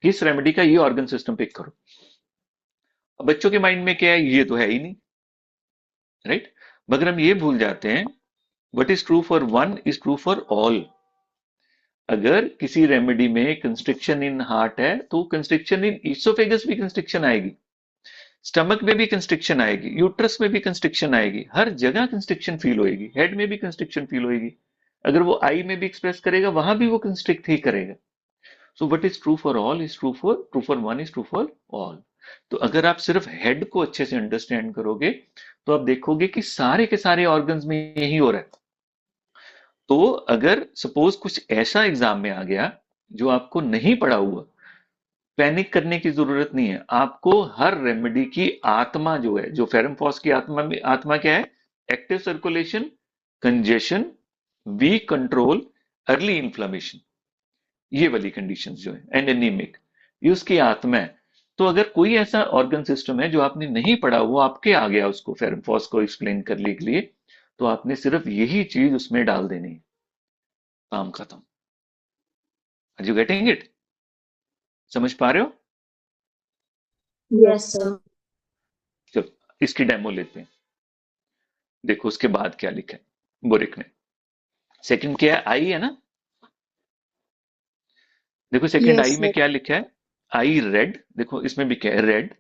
कि इस रेमेडी का ये ऑर्गन सिस्टम पिक करो। अब बच्चों के माइंड में क्या है, ये तो है ही नहीं, राइट। मगर हम ये भूल जाते हैं, what is true for one is true for all. अगर किसी रेमेडी में कंस्ट्रिक्शन इन हार्ट है तो कंस्ट्रिक्शन इन ईसोफेगस भी कंस्ट्रिक्शन आएगी, स्टमक में भी कंस्ट्रिक्शन आएगी, यूट्रस में भी कंस्ट्रिक्शन आएगी, हर जगह कंस्ट्रिक्शन फील होएगी, हेड में भी कंस्ट्रिक्शन फील होएगी। अगर वो आई में भी एक्सप्रेस करेगा वहां भी वो कंस्ट्रिक्ट ही करेगा। So what is true for all is true for one is true for all. तो अगर आप सिर्फ हेड को अच्छे से अंडरस्टैंड करोगे तो आप देखोगे कि सारे के सारे ऑर्गन्स में यही हो रहा है। तो अगर सपोज कुछ ऐसा एग्जाम में आ गया जो आपको नहीं पढ़ा हुआ, पैनिक करने की जरूरत नहीं है। आपको हर रेमेडी की आत्मा जो है, जो फेरमफॉस की आत्मा में, आत्मा क्या है, active circulation, congestion, weak control, early inflammation, ये वाली कंडीशंस जो है, एंड एनीमिक, ये उसकी आत्मा है। तो अगर कोई ऐसा ऑर्गन सिस्टम है जो आपने नहीं पढ़ा, वो आपके आ गया उसको फेरमफॉस को एक्सप्लेन करने के लिए, तो आपने सिर्फ यही चीज उसमें डाल देनी है, काम खत्म। Are you getting it? समझ पा रहे हो? Yes sir. चलो इसकी डेमो लेते हैं। देखो उसके बाद क्या लिखा है बोरिक ने। सेकंड क्या है, आई है ना। देखो सेकंड यस आई में सर। क्या लिखा है, आई रेड, देखो इसमें भी क्या है, red,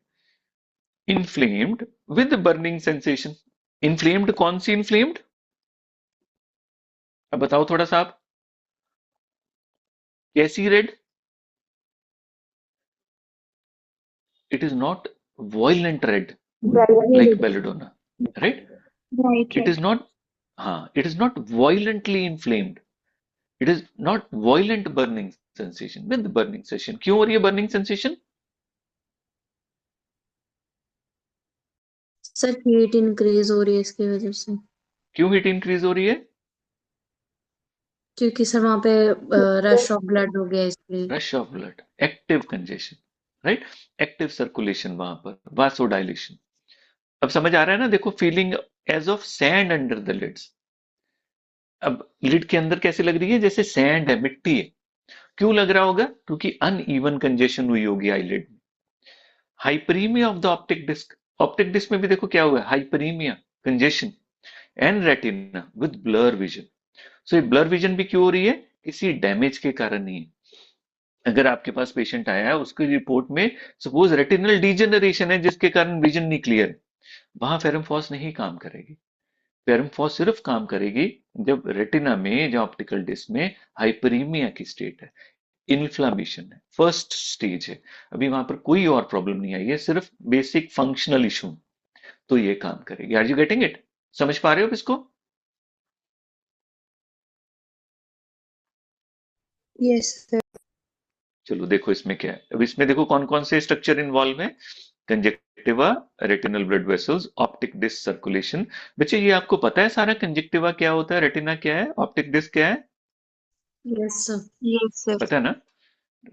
inflamed with burning sensation. Inflamed कौन सी इन्फ्लेम्ड, अब बताओ थोड़ा सा आप, कैसी red? It is not violent red like bright belladonna, right? Right It is right. not, it is not violently inflamed. It is not violent burning sensation with burning sensation। क्यों हो रही है burning sensation? Sir heat increase हो रही है इसकी वजह से, क्यों हीट इंक्रीज हो रही है? क्योंकि सर वहां पे रश ऑफ ब्लड हो गया इसलिए। Rush of blood, active congestion, right, active circulation वहां पर, वासोडाइलेशन। अब समझ आ रहा है ना, देखो feeling as of sand under the lids. अब लिड के अंदर कैसे लग रही है, जैसे सैंड है, मिट्टी है। क्यों लग रहा होगा, क्योंकि अनइवन कंजेशन हुई होगी आईलिड में। Hyperaemia of the optic disc, optic disc में भी देखो क्या हुआ है, hyperaemia, congestion, and retina with blur vision. सो ये ब्लर विजन भी क्यों हो रही है, किसी डैमेज के कारण नहीं है। अगर आपके पास पेशेंट आया है, उसकी रिपोर्ट में सपोज रेटिनल डिजेनरेशन है जिसके कारण विजन नहीं क्लियर है, वहां फेरमफॉस नहीं काम करेगी। फेरमफॉस सिर्फ काम करेगी जब रेटिना में, जो ऑप्टिकल डिस्क में हाइपरीमिया की स्टेट है, इन्फ्लामेशन है, फर्स्ट स्टेज है, अभी वहां पर कोई और प्रॉब्लम नहीं आई है, सिर्फ बेसिक फंक्शनल इशू, तो ये काम करेगी। Are you getting it? समझ पा रहे हो इसको? Yes sir. चलो देखो इसमें क्या है। अब इसमें देखो कौन कौन से स्ट्रक्चर इन्वॉल्व है। Conjunctiva, retinal blood vessels, optic disc circulation. बच्चे ये आपको पता है सारा, कंजक्टिवा क्या होता है, रेटिना क्या है, ऑप्टिक डिस्क क्या है, यस सर। Yes sir. पता है ना?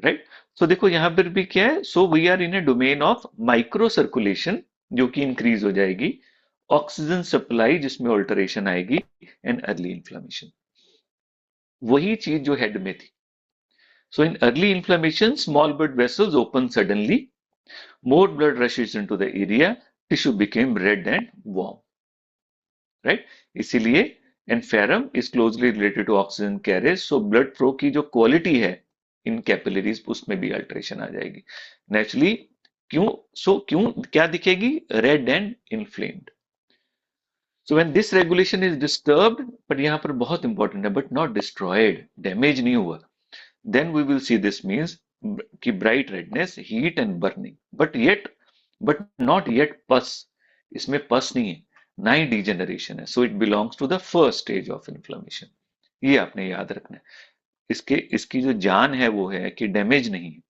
राइट। सो देखो यहां पर भी क्या है, so we are in a domain of micro circulation जो कि इंक्रीज हो जाएगी, ऑक्सीजन सप्लाई जिसमें ऑल्टरेशन आएगी, एंड अर्ली इन्फ्लेमेशन। वही चीज जो हेड में थी। So in early inflammation small blood vessels open suddenly, more blood rushes into the area, tissue became red and warm, right? इसीलिए and Ferrum is closely related to oxygen carriage, so blood flow की जो क्वालिटी है इन कैपिलरीज उसमें भी अल्टरेशन आ जाएगी नेचुरली। क्यों? क्यों क्या दिखेगी, red and inflamed. So when this regulation is disturbed, but यहां पर बहुत इंपॉर्टेंट है, बट नॉट डिस्ट्रॉयड, डैमेज नहीं हुआ, then we will see this means कि bright redness, heat and burning, but not yet pus, इसमें pus नहीं है, ना ही degeneration है, so it belongs to the first stage of inflammation। ये आपने याद रखना है। इसकी जो जान है वो है कि डैमेज नहीं है।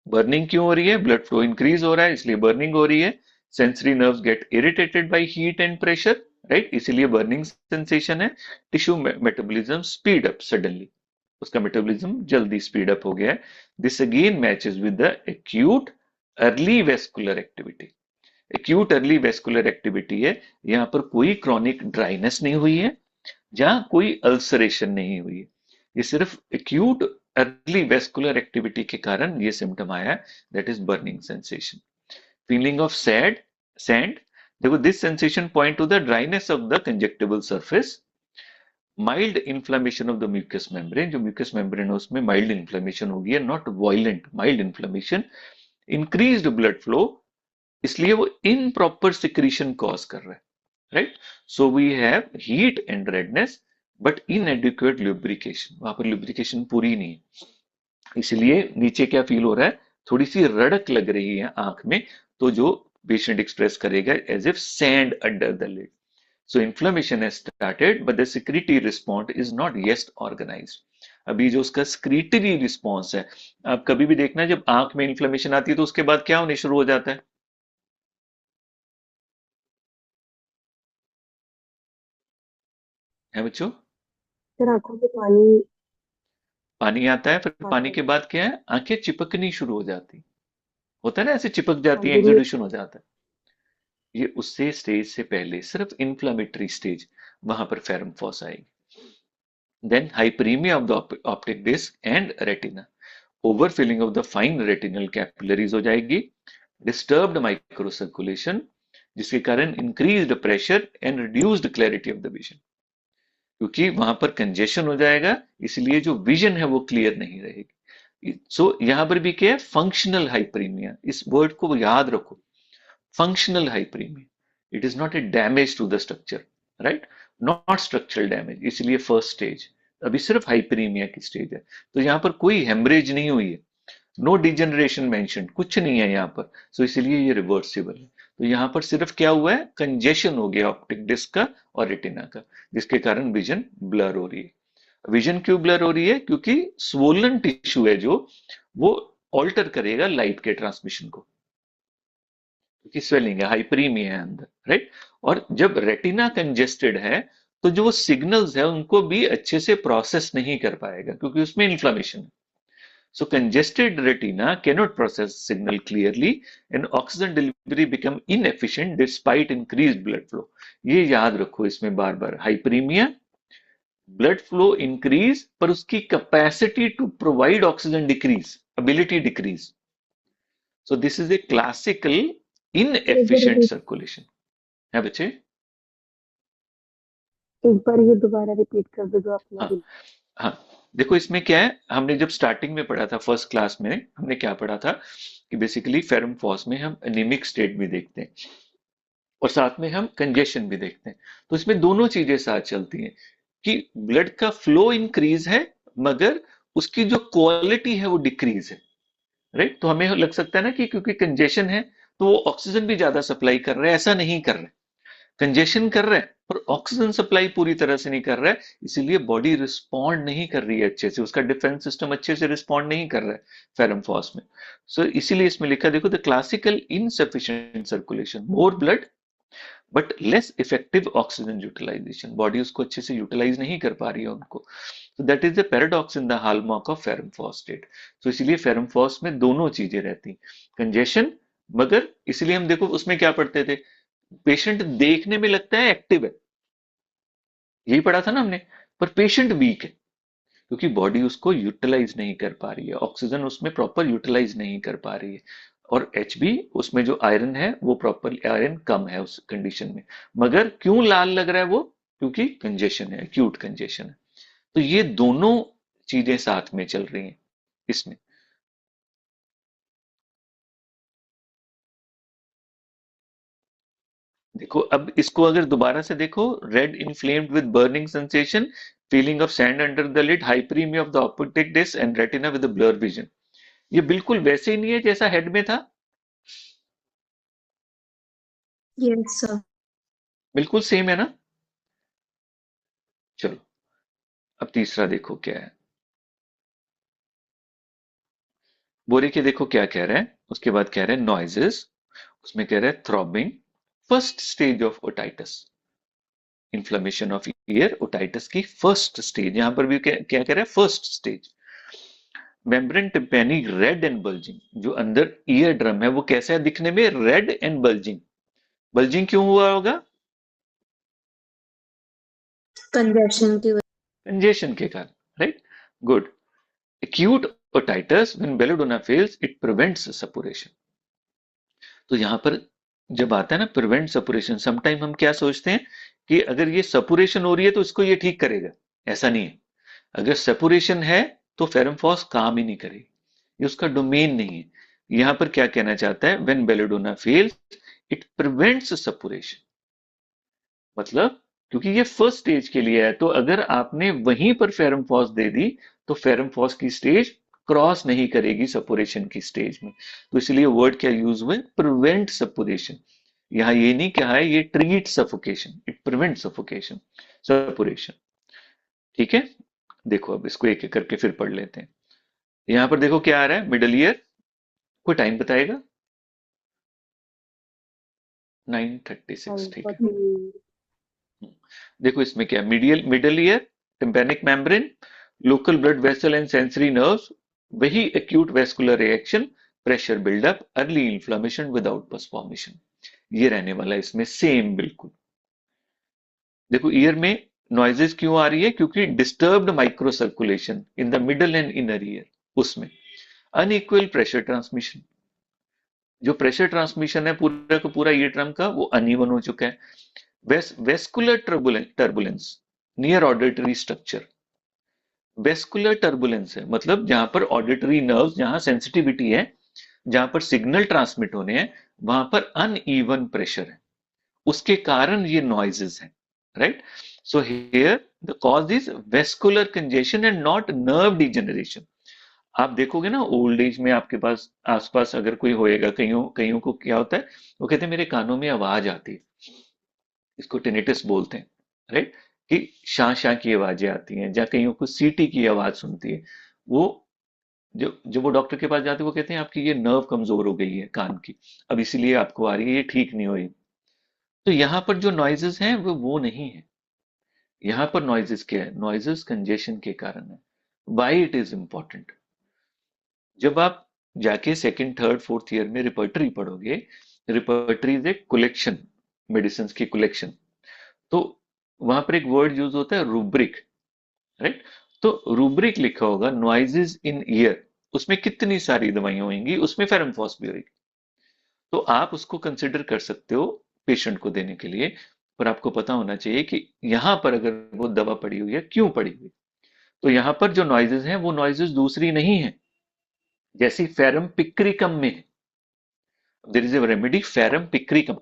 बर्निंग क्यों हो रही है, ब्लड फ्लो इंक्रीज हो रहा है इसलिए बर्निंग हो रही है। Sensory nerves get irritated by heat and pressure, right, इसीलिए बर्निंग सेंसेशन है। Tissue metabolism speed up suddenly, उसका मेटाबॉलिज्म जल्दी स्पीड अप हो गया है। This again matches with the acute early vascular activity. Acute early vascular activity है, यहां पर कोई क्रॉनिक ड्राइनेस नहीं हुई है, जहां कोई अल्सरेशन नहीं हुई है, ये सिर्फ एक्यूट अर्ली वेस्कुलर एक्टिविटी के कारण ये सिम्टम आया, that is burning sensation. Feeling of sand, देखो this sensation point to the dryness of the conjunctival surface. Mild inflammation of the mucous membrane, जो म्यूकस मेम्ब्रेन है उसमें माइल्ड इन्फ्लेमेशन होगी है, not violent, mild inflammation. Increased blood flow, इसलिए वो इनप्रॉपर सिक्रीशन कॉज कर रहा है, right. So we have heat and redness but inadequate lubrication, वहां पर ल्यूब्रिकेशन पूरी नहीं है, इसलिए नीचे क्या फील हो रहा है, थोड़ी सी रड़क लग रही है आंख में, तो जो पेशेंट एक्सप्रेस करेगा as if sand under the lid. So inflammation has started, but the secretory response is not yet organized. अभी जो उसका secretory response है, आप कभी भी देखना जब आंख में इन्फ्लेमेशन आती है तो उसके बाद क्या होने शुरू हो जाता है बच्चों? सर आंखों से पानी पानी आता है, फिर आता पानी है। के बाद क्या है, आंखें चिपकनी शुरू हो जाती, होता है ना, ऐसे चिपक हाँ जाती है, जी नहीं। एक्सुडेशन हो जाता है। ये उससे स्टेज से पहले सिर्फ इन्फ्लामेटरी स्टेज, वहां पर फेरम फॉस आएगी। Then hyperaemia of the optic disc and retina, overfilling of the fine retinal capillaries हो जाएगी, डिस्टर्ब्ड माइक्रो सर्कुलेशन जिसके कारण increased pressure and reduced clarity of the vision, क्योंकि वहां पर कंजेशन हो जाएगा, इसलिए जो विजन है वो क्लियर नहीं रहेगी। सो यहां पर भी क्या है, फंक्शनल हाइपरीमिया, इस वर्ड को याद रखो, functional hyperaemia, it is not a damage to the structure, right, not structural damage, इसलिए फर्स्ट स्टेज, अभी सिर्फ हाइपरीमिया की स्टेज है। तो यहां पर कोई हेमरेज नहीं हुई है, नो डिजेनरेशन मेंशन, कुछ नहीं है यहाँ पर, सो इसलिए ये रिवर्सिबल है। तो यहाँ पर सिर्फ क्या हुआ है, कंजेशन हो गया ऑप्टिक डिस्क का और रेटिना का, जिसके कारण विजन ब्लर हो रही है। विजन क्यों ब्लर हो रही है, क्योंकि स्वोलन टिश्यू है जो वो ऑल्टर करेगा लाइट के ट्रांसमिशन को, क्योंकि स्वेलिंग है, हाइपरीमिया है अंदर, राइट। और जब रेटिना कंजेस्टेड है तो जो सिग्नल्स है उनको भी अच्छे से प्रोसेस नहीं कर पाएगा, क्योंकि उसमें इन्फ्लामेशन है। So congested retina cannot process signal clearly and oxygen delivery become inefficient despite increased blood flow। ये याद रखो इसमें बार बार, हाइपरीमिया, ब्लड फ्लो इंक्रीज पर उसकी capacity to provide oxygen decrease, ability decrease. So this is a classical एक बार इनएफिशिएंट ये सर्कुलेशन है बच्चे। एक बार ये दोबारा रिपीट कर दो जो आपने हाँ अभी। हाँ, देखो इसमें क्या है, हमने जब स्टार्टिंग में पढ़ा था फर्स्ट क्लास में, हमने क्या पढ़ा था कि बेसिकली फेरम फॉस में हम एनीमिक स्टेट भी देखते हैं और साथ में हम कंजेशन भी देखते हैं। तो इसमें दोनों चीजें साथ चलती हैं कि ब्लड का फ्लो इंक्रीज है मगर उसकी जो क्वालिटी है वो डिक्रीज है, राइट। तो हमें लग सकता है ना कि क्योंकि कंजेशन है तो वो ऑक्सीजन भी ज्यादा सप्लाई कर रहे हैं, ऐसा नहीं कर रहे। कंजेशन कर रहा है पर ऑक्सीजन सप्लाई पूरी तरह से नहीं कर रहा है, इसीलिए बॉडी रिस्पॉन्ड नहीं कर रही है अच्छे से, उसका डिफेंस सिस्टम अच्छे से रिस्पॉन्ड नहीं कर रहा है फेरम फॉस में। सो इसीलिए इसमें लिखा देखो, the classical insufficient circulation, more blood but less effective oxygen utilisation, body उसको अच्छे से यूटिलाइज नहीं कर पा रही है उनको। तो that is the paradox in the hallmark of ferrum phos state. तो इसीलिए फेरम फॉस में दोनों चीजें रहती, कंजेशन, मगर इसलिए हम देखो उसमें क्या पढ़ते थे, पेशेंट देखने में लगता है एक्टिव है, यही पढ़ा था ना हमने, पर पेशेंट वीक है क्योंकि बॉडी उसको यूटिलाइज नहीं कर पा रही है, ऑक्सीजन उसमें प्रॉपर यूटिलाइज नहीं कर पा रही है, और एचबी उसमें जो आयरन है वो प्रॉपर आयरन कम है उस कंडीशन में। मगर क्यों लाल लग रहा है वो, क्योंकि कंजेशन है, एक्यूट कंजेशन है। तो ये दोनों चीजें साथ में चल रही हैं इसमें। देखो अब इसको अगर दोबारा से देखो, red inflamed with burning sensation, feeling of sand under the lid, hyperaemia of the optic disc and retina with blur vision. ये बिल्कुल वैसे ही नहीं है जैसा हेड में था, यस सर। बिल्कुल सेम है ना। चलो अब तीसरा देखो क्या है, बोरे के देखो क्या कह रहे हैं, उसके बाद कह रहे हैं नॉइजेस, उसमें कह रहे हैं throbbing, first stage of otitis, inflammation of ear, otitis की फर्स्ट स्टेज, यहां पर भी क्या कह रहे हैं, first stage. Membrane tympani red and bulging, जो अंदर ईयर ड्रम है वो कैसा है दिखने में, रेड एंड बल्जिंग। बल्जिंग क्यों हुआ होगा, कंजेशन की कंजेशन के कारण, right, good. acute otitis when belladonna fails it prevents suppuration। तो यहां पर जब आता है ना प्रिवेंट सपुरेशन, समटाइम हम क्या सोचते हैं कि अगर ये सपुरेशन हो रही है तो इसको ये ठीक करेगा, ऐसा नहीं है। अगर सपुरेशन है तो फेरमफॉस काम ही नहीं करेगी, ये उसका डोमेन नहीं है। यहां पर क्या कहना चाहता है, when Belladonna fails it prevents suppuration, मतलब क्योंकि ये फर्स्ट स्टेज के लिए है, तो अगर आपने वहीं पर फेरमफॉस दे दी तो फेरमफॉस की स्टेज क्रॉस नहीं करेगी सपुरेशन की स्टेज में। तो इसलिए वर्ड क्या यूज हुए, प्रिवेंट सपुरेशन। यहां ये नहीं कहा है ये treat suffocation, it prevent suffocation, suppuration. ठीक है, देखो अब इसको एक एक करके फिर पढ़ लेते हैं। यहां पर देखो क्या आ रहा है, मिडल ईयर, कोई टाइम बताएगा, 9:36, ठीक है। देखो इसमें क्या, medial middle ear, tympanic membrane, local blood vessel and sensory nerves, वही acute vascular reaction, pressure buildup, early inflammation without pus formation, ये रहने वाला है इसमें सेम बिल्कुल। देखो ईयर में नॉइजेस क्यों आ रही है, क्योंकि disturbed micro circulation in the middle and inner ear, उसमें अनइक्वल प्रेशर ट्रांसमिशन, जो प्रेशर ट्रांसमिशन है पूरा का पूरा ईयर ड्रम का वो अनइवन हो चुका है। Vascular turbulence near auditory structure, vascular turbulence है मतलब जहां पर ऑडिटरी नर्व्स, जहां सेंसिटिविटी है, जहां पर सिग्नल ट्रांसमिट होने हैं, वहां पर अनइवन प्रेशर है, उसके कारण ये नॉइजेस हैं, right. So here the cause is vascular congestion and not nerve degeneration. आप देखोगे ना ओल्ड एज में आपके पास आसपास अगर कोई होएगा, कईयों कईयों को क्या होता है, वो कहते हैं मेरे कानों में आवाज आती है, इसको टिनिटस बोलते हैं, राइट, कि शां शां की आवाजें आती हैं, या कईयों को सीटी की आवाज सुनती है। वो जब वो डॉक्टर के पास जाते हैं वो कहते हैं आपकी ये नर्व कमजोर हो गई है कान की, अब इसीलिए आपको आ रही है, ये ठीक नहीं हुई। तो यहाँ पर जो नॉइजेस हैं वो नहीं है, यहाँ पर नॉइजेस क्या है, नॉइजेस कंजेशन के कारण है। वाई इट इज इंपॉर्टेंट, जब आप जाके सेकंड थर्ड फोर्थ ईयर में रिपर्टरी पढ़ोगे, repertory is a collection, medicine की कलेक्शन, तो वहां पर एक वर्ड यूज होता है रूब्रिक, राइट। तो रूब्रिक लिखा होगा नॉइजेस इन ईयर, उसमें कितनी सारी दवाइयां होंगी, उसमें फेरमफॉस भी होगी, तो आप उसको कंसिडर कर सकते हो पेशेंट को देने के लिए। पर आपको पता होना चाहिए कि यहां पर अगर वो दवा पड़ी हुई है क्यों पड़ी हुई, तो यहां पर जो नॉइजेस हैं वो नॉइजेस दूसरी नहीं है, जैसी फेरम पिक्रिकम में there is a remedy Ferrum picricum,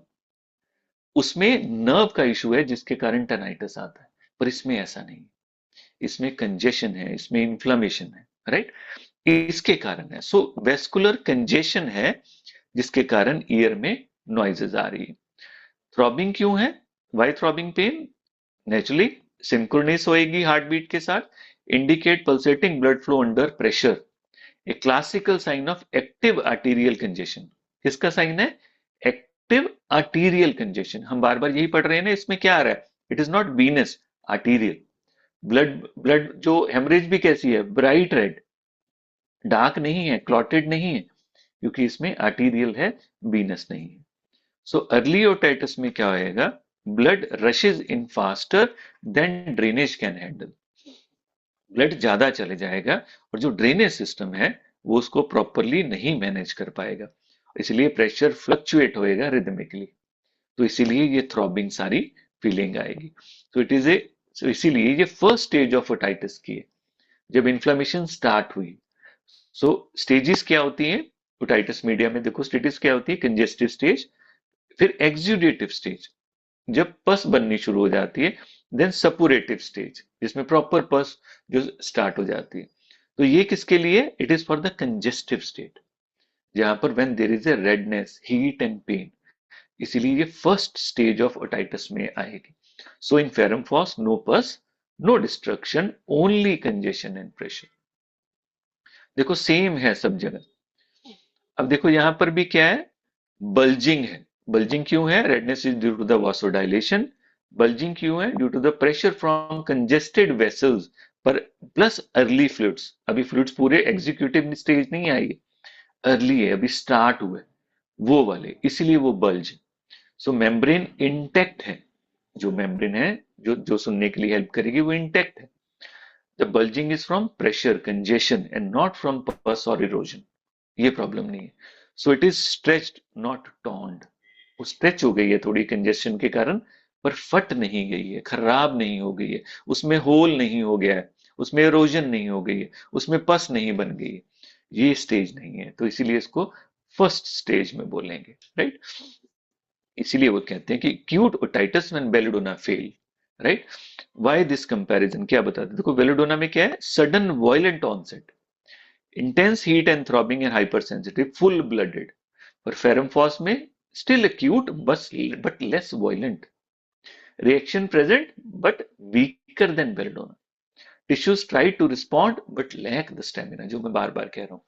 उसमें नर्व का इशू है जिसके कारण टेनाइटिस आता है, पर इसमें ऐसा नहीं, इसमें कंजेशन है, इसमें इन्फ्लामेशन है, राइट, इसके कारण है। सो वेस्कुलर कंजेशन है जिसके कारण ईयर में नॉइजेस आ रही है। थ्रॉबिंग क्यों है, why throbbing pain? Naturally synchronous होएगी हार्ट बीट के साथ, indicate pulsating blood flow under pressure, a classical sign of active arterial congestion. किसका साइन है? Active arterial congestion. हम बार बार यही पढ़ रहे हैं ना, इसमें क्या आ रहा है? It is not Venus, arterial. Blood blood जो हेमरेज भी कैसी है? ब्राइट रेड, डार्क नहीं है, क्लॉटेड नहीं है, क्योंकि इसमें आर्टीरियल है, वीनस नहीं है। सो अर्ली ओटाइटिस में क्या होएगा? Blood rushes in faster than drainage can handle. Blood ज्यादा चले जाएगा और जो ड्रेनेज सिस्टम है वो उसको प्रॉपरली नहीं मैनेज कर पाएगा, इसलिए प्रेशर फ्लक्चुएट होएगा रिदमिकली। तो इसीलिए ये थ्रॉबिंग सारी फीलिंग आएगी। तो इट इज ए, इसीलिए ये फर्स्ट स्टेज ऑफ ओटाइटिस की है, जब इन्फ्लेमेशन स्टार्ट हुई। सो स्टेजेस क्या होती हैं ओटाइटिस मीडिया में? देखो स्टेजेस क्या होती है? कंजेस्टिव स्टेज, फिर एक्सुडेटिव स्टेज जब पस बननी शुरू हो जाती है, देन सपुरेटिव स्टेज जिसमें प्रॉपर पस जो स्टार्ट हो जाती है। तो ये किसके लिए? It is for the congestive state, जहां पर when there is a redness, heat and pain. इसीलिए ये फर्स्ट स्टेज ऑफ ओटाइटिस में आएगी। So in ferrum phos no pus, no destruction, only congestion and pressure. देखो सेम है सब जगह। अब देखो यहां पर भी क्या है? बल्जिंग है। बल्जिंग क्यों है? Redness is due to the vasodilation. Bulging क्यों है? Due to the pressure from congested vessels पर प्लस अर्ली फ्लूइड्स। अभी फ्लूइड्स पूरे एग्जीक्यूटिव स्टेज नहीं आई है, अर्ली है, अभी स्टार्ट हुए वो वाले, इसीलिए वो बल्ज। सो मेम्ब्रेन इंटेक्ट है, जो मेम्ब्रेन है जो जो सुनने के लिए हेल्प करेगी वो इंटेक्ट है। The bulging is from pressure congestion and not from pus और इरोजन। ये प्रॉब्लम नहीं है। So it is stretched not टॉन्ड। वो स्ट्रेच हो गई है थोड़ी कंजेशन के कारण, पर फट नहीं गई है, खराब नहीं हो गई है, उसमें होल नहीं हो गया है, उसमें इरोजन नहीं हो गई है, उसमें पस नहीं बन गई है। ये स्टेज नहीं है, तो इसीलिए इसको फर्स्ट स्टेज में बोलेंगे, राइट। इसीलिए वो कहते हैं कि acute otitis when belladonna fail, right. Why this comparison? क्या बताते? देखो बेलिडोना में क्या है? Sudden violent onset, intense heat and throbbing and hyper sensitive, full blooded. पर फेरमफॉस में still acute but less violent, reaction present but weaker than belladonna, tissues try to respond but lack the stamina। जो मैं बार बार कह रहा हूँ,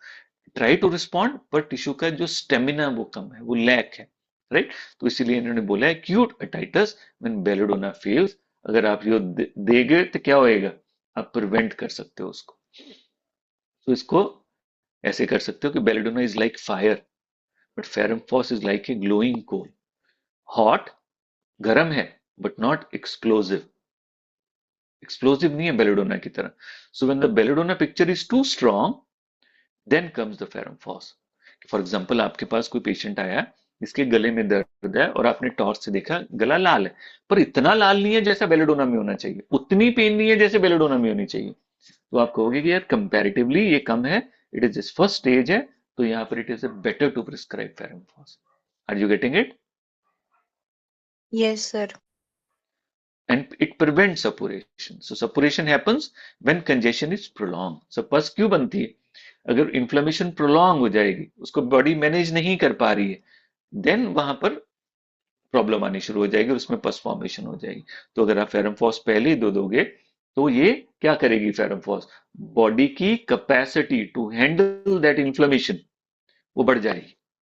try to respond but tissue का जो स्टेमिना वो कम है, वो लैक है, राइट। तो इसीलिए इन्होंने बोला है acute otitis when belladonna fails। अगर आप यो देगे तो क्या होएगा? आप प्रिवेंट कर सकते हो उसको। तो इसको ऐसे कर सकते हो कि belladonna is like fire but ferrum is like a glowing coal, hot, गरम है बट नॉट एक्सप्लोसिव। एक्सप्लोसिव नहीं है बेलेडोना की तरह। So when the belladonna picture is too strong, then comes the ferrum phos. For example आपके पास कोई पेशेंट आया, इसके गले में दर्द है और आपने टॉर्च से देखा गला लाल है, पर इतना लाल नहीं है जैसा बेलेडोना में होना चाहिए, उतनी पेन नहीं है जैसे बेलेडोना में होनी चाहिए। तो आप कहोगे कि यार कंपैरेटिवली ये कम है, it is this first stage है, तो यहाँ पर it is better to prescribe ferrum phos. Are you getting it? Yes sir. And it prevents suppuration. So suppuration happens when congestion is prolonged. So पस क्यों बनती है? अगर इन्फ्लेमेशन प्रोलॉन्ग हो जाएगी, उसको बॉडी मैनेज नहीं कर पा रही है, देन वहां पर प्रॉब्लम आनी शुरू हो जाएगी और उसमें पस फॉर्मेशन हो जाएगी। तो अगर आप फेरमफॉस पहले ही दो दोगे तो ये क्या करेगी? फेरमफॉस बॉडी की capacity to handle that inflammation वो बढ़ जाएगी,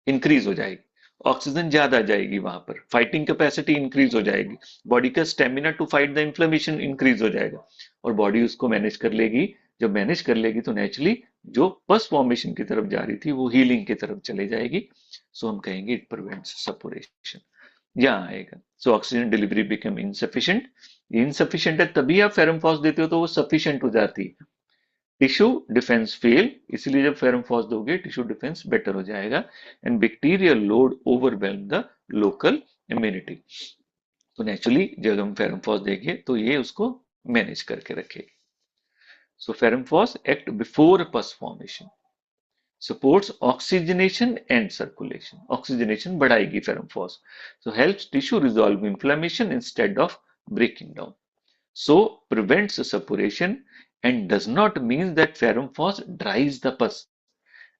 इंक्रीज हो जाएगी, ऑक्सीजन ज्यादा जाएगी, वहां पर फाइटिंग कैपेसिटी इंक्रीज हो जाएगी, बॉडी का stamina to fight the inflammation increase हो जाएगा और बॉडी उसको मैनेज कर लेगी। जब मैनेज कर लेगी तो नेचुरली जो पस फॉर्मेशन की तरफ जा रही थी वो हीलिंग की तरफ चले जाएगी। सो हम कहेंगे इट प्रिवेंट्स सपुरेशन। यहाँ आएगा। So oxygen delivery become insufficient. Insufficient है तभी आप फेरमफॉस देते हो तो वो सफिशिएंट हो जाती है। टिश्यू डिफेंस फेल, इसलिए जब फेरमफॉस दोगे टिश्यू डिफेंस बेटर हो जाएगा and bacterial load overwhelm the local immunity. तो नेचुरली जब हम फेरमफॉस देंगे तो ये उसको मैनेज करके रखेगी। So ferrum phos act before pus formation, supports oxygenation and circulation. Oxygenation बढ़ाएगी ferrum phos, so helps tissue resolve inflammation instead of breaking down, so prevents suppuration and does not mean that ferrum phos dries the pus।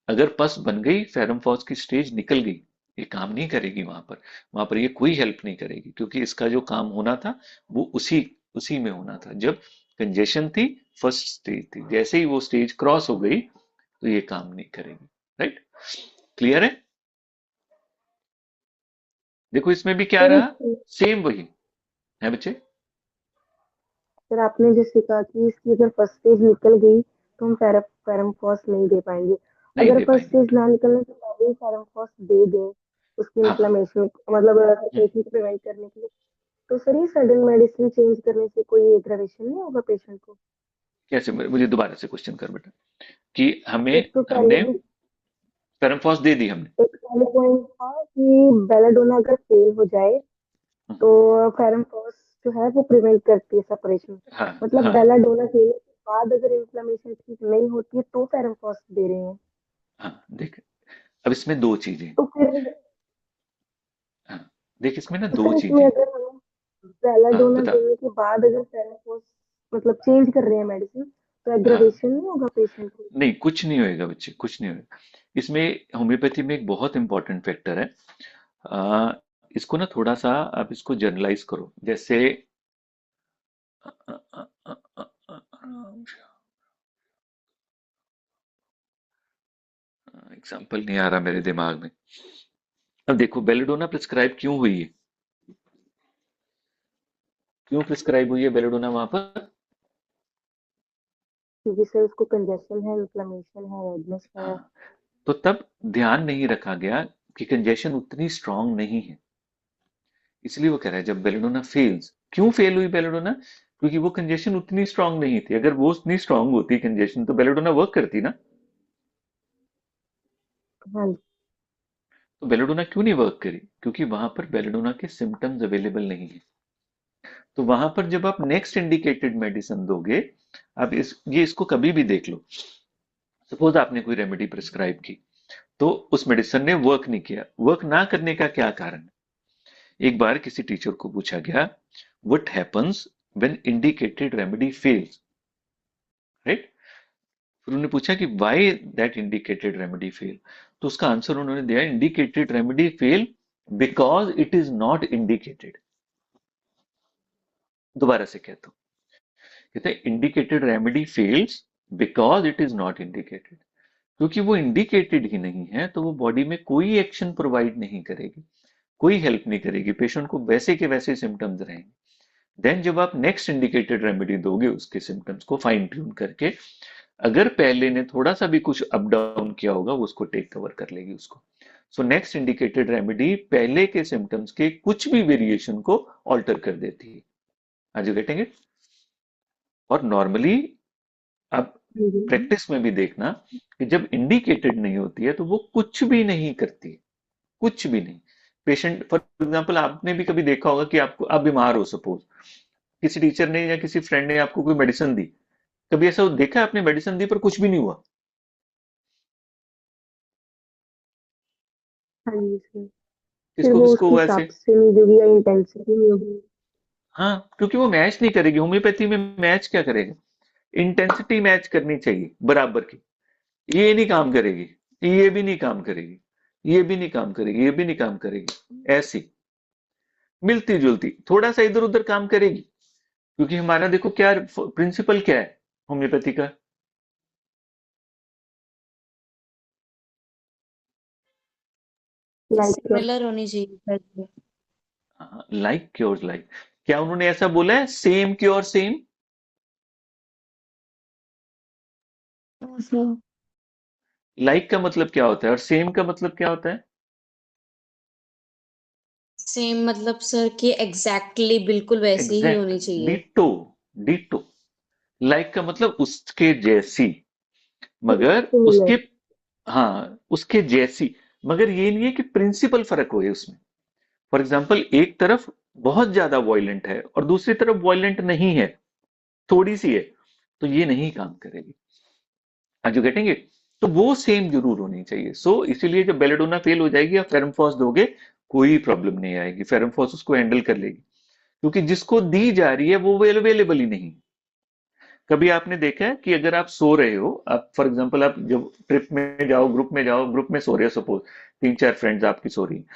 अगर पस बन गई, फेरमफॉस की स्टेज निकल गई, ये काम नहीं करेगी वहां पर ये कोई हेल्प नहीं करेगी, क्योंकि इसका जो काम होना था वो उसी उसी में होना था जब कंजेशन थी, फर्स्ट स्टेज थी। जैसे ही वो स्टेज क्रॉस हो गई तो ये काम नहीं करेगी। राइट? क्लियर है? देखो इसमें भी क्या सर रहा, सेम वही है बच्चे। सर आपने जैसे कहा कि इसकी अगर फर्स्ट स्टेज निकल गई तो हम फेरमफॉस नहीं दे पाएंगे। नहीं अगर दे फर्स्ट पाएंगे। स्टेज ना निकलने से पहले ही फेरमफॉस दे दें उसकी हाँ। इन्फ्लेमेशन मतलब हम्म, सफोकेशन को प्रिवेंट करने के लिए, तो सर ये सडन मेडिसिन चेंज करने से कोई एग्रावेशन नहीं होगा पेशेंट को? कैसे? मुझे दोबारा से क्वेश्चन कर बेटा। कि हमें एक तो पहले हमने भी पेराम्फॉस दे दी हमने। एक पहले पॉइंट था कि बेलाडोना अगर फेल हो जाए तो हम्म, फेरमफॉस जो है वो प्रिवेंट करती है सेपरेशन। हाँ मतलब हाँ बेलाडोना देने के बाद अगर इन्फ्लेमेशन ठीक नहीं होती है तो फेरमफॉस दे रहे हैं। हाँ। देख, अब इसमें दो चीजें। तो फिर हाँ, देख इसमें ना तो दो सर इसमें चीजें। अगर हम हाँ बेलाडोना बता। देने के बाद अगर फेरमफॉस मतलब चेंज कर रहे हैं मेडिसिन तो हाँ, एग्रावेशन नहीं होगा पेशेंट को? नहीं कुछ नहीं होएगा बच्चे, कुछ नहीं होएगा। इसमें होम्योपैथी में एक बहुत इंपॉर्टेंट फैक्टर है। आ, इसको ना थोड़ा सा आप इसको जर्नलाइज करो। जैसे एग्जाम्पल नहीं आ रहा मेरे दिमाग में। अब देखो बेलेडोना प्रिस्क्राइब क्यों हुई है, क्यों प्रिस्क्राइब हुई है बेलेडोना वहां पर? क्योंकि सर उसको कंजेशन है, इन्फ्लेमेशन है, रेडनेस है। हाँ, तो तब ध्यान नहीं रखा गया कि कंजेशन उतनी स्ट्रांग नहीं है, इसलिए वो कह रहा है जब बेलेडोना फेल्स, क्यों फेल हुई बेलेडोना? क्योंकि वो कंजेशन उतनी स्ट्रांग नहीं थी। अगर वो उतनी स्ट्रांग होती कंजेशन तो बेलेडोना वर्क करती ना। हाँ जी। तो बेलेडोना क्यों नहीं वर्क करी? क्योंकि वहां पर बेलेडोना के सिम्टम्स अवेलेबल नहीं है। तो वहां पर जब आप नेक्स्ट इंडिकेटेड मेडिसिन दोगे, आप इसको कभी भी देख लो। सपोज आपने कोई रेमेडी प्रिस्क्राइब की, तो उस मेडिसिन ने वर्क नहीं किया। वर्क ना करने का क्या कारण है? एक बार किसी टीचर को पूछा गया, what happens when indicated remedy fails? Right? फिर उन्होंने पूछा कि why that indicated remedy fail? तो उसका आंसर उन्होंने दिया, indicated remedy fail because it is not indicated. दोबारा से कहता हूं, कहते हैं indicated remedy fails because it is not indicated. क्योंकि वो इंडिकेटेड ही नहीं है तो वो बॉडी में कोई एक्शन प्रोवाइड नहीं करेगी, कोई हेल्प नहीं करेगी, पेशेंट को वैसे के वैसे सिम्टम्स रहेंगे। देन जब आप नेक्स्ट इंडिकेटेड रेमेडी दोगे उसके सिम्टम्स को फाइन ट्यून करके, अगर पहले ने थोड़ा सा भी कुछ अप डाउन किया होगा वो उसको टेक कवर कर लेगी उसको। सो नेक्स्ट इंडिकेटेड रेमेडी पहले के सिम्टम्स के कुछ भी वेरिएशन को ऑल्टर कर देती है। आज यू गेटिंग इट? और नॉर्मली आप जी जी। प्रैक्टिस में भी देखना कि जब इंडिकेटेड नहीं होती है तो वो कुछ भी नहीं करती, कुछ भी नहीं। पेशेंट फॉर एग्जांपल आपने भी कभी देखा होगा कि आपको, आप बीमार हो सपोज, किसी टीचर ने या किसी फ्रेंड ने आपको कोई मेडिसिन दी, कभी ऐसा देखा है आपने मेडिसिन दी पर कुछ भी नहीं हुआ? हाँ जी सर। फिर किसको वो किसको उसके हुआ हिसाब ऐसे? से नहीं होगी या इंटेंसिटी नहीं होगी। हाँ, क्योंकि वो मैच नहीं करेगी। होम्योपैथी में मैच क्या करेगा? इंटेंसिटी मैच करनी चाहिए बराबर की। ये नहीं काम करेगी, ये भी नहीं काम करेगी, ये भी नहीं काम करेगी, ये भी नहीं काम करेगी, ऐसी मिलती जुलती थोड़ा सा इधर उधर काम करेगी। क्योंकि हमारा देखो क्या प्रिंसिपल क्या है होम्योपैथी का? लाइक सिमिलर होनी चाहिए सर। Like cure like. क्या उन्होंने ऐसा बोला है सेम क्योर सेम? लाइक का मतलब क्या होता है और सेम का मतलब क्या होता है? सेम मतलब सर कि एग्जैक्टली बिल्कुल वैसे ही एग्जैक्ट, होनी चाहिए। Ditto, ditto. लाइक का मतलब उसके जैसी, मगर उसके, सिमिलर। हाँ उसके जैसी, मगर ये नहीं है कि प्रिंसिपल फर्क हो उसमें। फॉर एग्जाम्पल एक तरफ बहुत ज्यादा वॉयलेंट है और दूसरी तरफ वॉयलेंट नहीं है, थोड़ी सी है, तो ये नहीं काम करेगी। आज यू गेटिंग इट? तो वो सेम जरूर होनी चाहिए। सो इसीलिए जब बेलेडोना फेल हो जाएगी आप फेरमफॉस दोगे, कोई प्रॉब्लम नहीं आएगी, फेरमफॉस उसको हैंडल कर लेगी। क्योंकि जिसको दी जा रही है वो अवेलेबल ही नहीं। कभी आपने देखा है कि अगर आप सो रहे हो, आप फॉर एग्जांपल आप जब ट्रिप में जाओ, ग्रुप में सो रहे हो, सपोज 3-4 फ्रेंड्स आपकी सो रही हैं,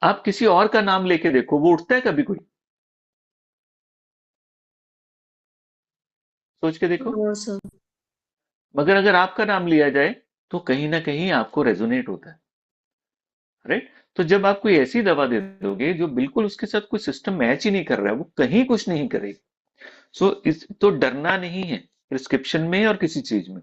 आप किसी और का नाम लेके देखो, वो उठता है कभी कोई? सोच के देखो। No sir. मगर अगर आपका नाम लिया जाए तो कहीं ना कहीं आपको रेजोनेट होता है, राइट? तो जब आप कोई ऐसी दवा दे दोगे जो बिल्कुल उसके साथ कोई सिस्टम मैच ही नहीं कर रहा है, वो कहीं कुछ नहीं करेगी। सो इस तो डरना नहीं है प्रिस्क्रिप्शन में और किसी चीज में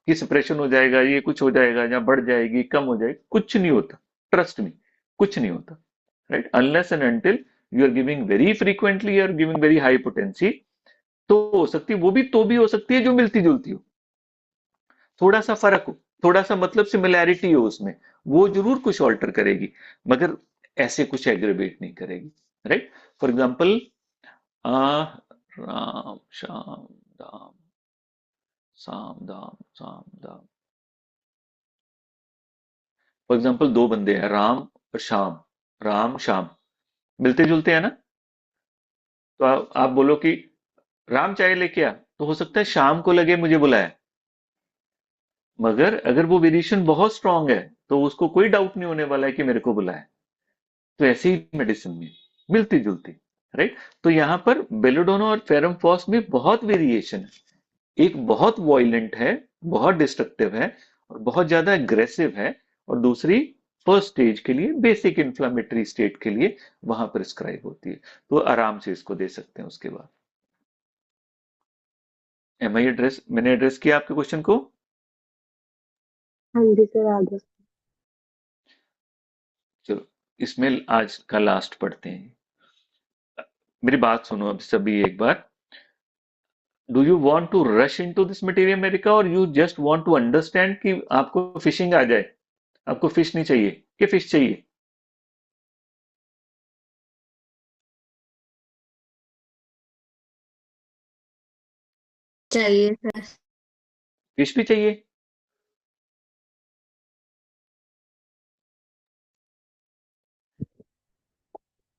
कि सप्रेशन हो जाएगा, ये कुछ हो जाएगा, या बढ़ जाएगी, कम हो जाएगी, कुछ नहीं होता। ट्रस्ट मी, कुछ नहीं होता, right? Unless and until you are giving very frequently, you are giving very high potency, तो हो सकती है, वो भी तो भी हो सकती है जो मिलती जुलती हो, थोड़ा सा फर्क हो, थोड़ा सा मतलब सिमिलैरिटी हो उसमें, वो जरूर कुछ ऑल्टर करेगी, मगर ऐसे कुछ एग्रीवेट नहीं करेगी, right? For example, Ram Shyam दाम, साम दाम, साम दाम। फॉर एग्जाम्पल दो बंदे हैं, राम और श्याम, राम श्याम, मिलते जुलते हैं ना? तो आप बोलो कि राम चाय लेके आ, तो हो सकता है शाम को लगे मुझे बुलाया, मगर अगर वो वेरिएशन बहुत स्ट्रांग है तो उसको कोई डाउट नहीं होने वाला है कि मेरे को बुलाया। तो ऐसे ही मेडिसिन में मिलती जुलती, राइट? तो यहां पर बेलोडोना और फेरमफॉस में बहुत वेरिएशन है, एक बहुत वॉयलेंट है, बहुत डिस्ट्रक्टिव है और बहुत ज्यादा एग्रेसिव है, और दूसरी फर्स्ट स्टेज के लिए, बेसिक इन्फ्लामेटरी स्टेट के लिए वहां प्रिस्क्राइब होती है। तो आराम से इसको दे सकते हैं उसके बाद। एम आई एड्रेस, मैंने एड्रेस किया आपके क्वेश्चन को? हाँ जी सर, आ गया। चलो, इसमें आज का लास्ट पढ़ते हैं। मेरी बात सुनो अब सभी एक बार। Do you want to rush into this material America, और you just want to understand कि आपको फिशिंग आ जाए? आपको फिश नहीं चाहिए कि फिश चाहिए? चाहिए सर। फिश भी चाहिए?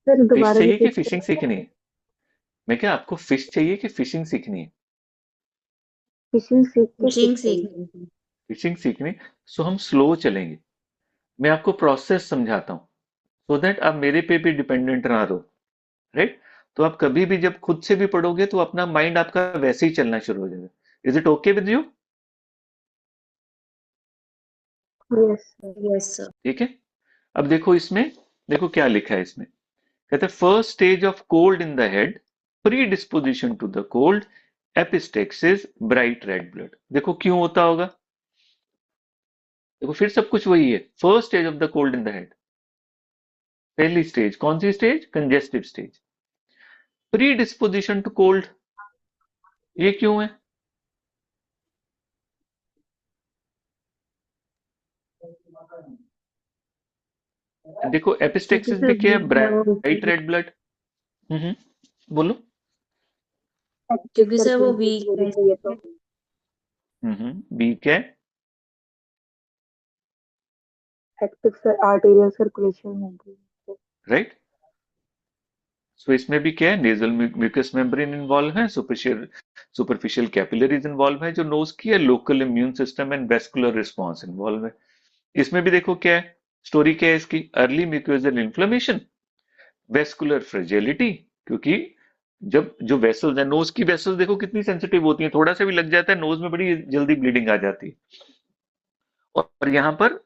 सर फिश दोबारा चाहिए कि रिपीट फिशिंग करें। सीखनी है? मैं क्या, आपको फिश चाहिए कि फिशिंग सीखनी है? फिशिंग सीख के फिश जिंक चाहिए। सीखनी थी। फिशिंग सीखनी। सो हम स्लो चलेंगे, मैं आपको प्रोसेस समझाता हूँ, सो दैट आप मेरे पे भी डिपेंडेंट ना रहो, राइट? तो आप कभी भी जब खुद से भी पढ़ोगे तो अपना माइंड आपका वैसे ही चलना शुरू हो जाएगा। Is it okay with you? Yes sir. Yes sir. ठीक है। अब देखो इसमें, देखो क्या लिखा है इसमें। कहते हैं first stage of cold in the head, pre disposition to the cold, epistaxis, bright red blood. देखो क्यों होता होगा, देखो फिर सब कुछ वही है। First stage of the cold in the head, पहली स्टेज कौन सी stage? Congestive stage. Pre disposition to cold, ये क्यों है? देखो क्योंकि एपिस्टेक्सिस सर भी क्या है? वीक है वो ब्राइट इसलिए। Red blood. बोलो। एक्टिव क्योंकि सर वो सर्कुलेशन वीक की वजह है से ये तो। इसलिए। बी क्या है? एक्टिव आर्टेरियल सर्कुलेशन होगी। राइट। सो इसमें भी क्या है, नेजल म्यूकस मेम्ब्रेन इन्वॉल्व है, सुपरफिशियल कैपिलरीज इन्वॉल्व है जो नोज की है, local immune system and vascular response involve है। इसमें भी देखो क्या है, स्टोरी क्या है इसकी? Early mucosal inflammation, vascular fragility, क्योंकि जब जो वेसल्स है, नोज की वेसल्स देखो कितनी सेंसिटिव होती हैं, थोड़ा सा भी लग जाता है नोज में बड़ी जल्दी ब्लीडिंग आ जाती है। और यहां पर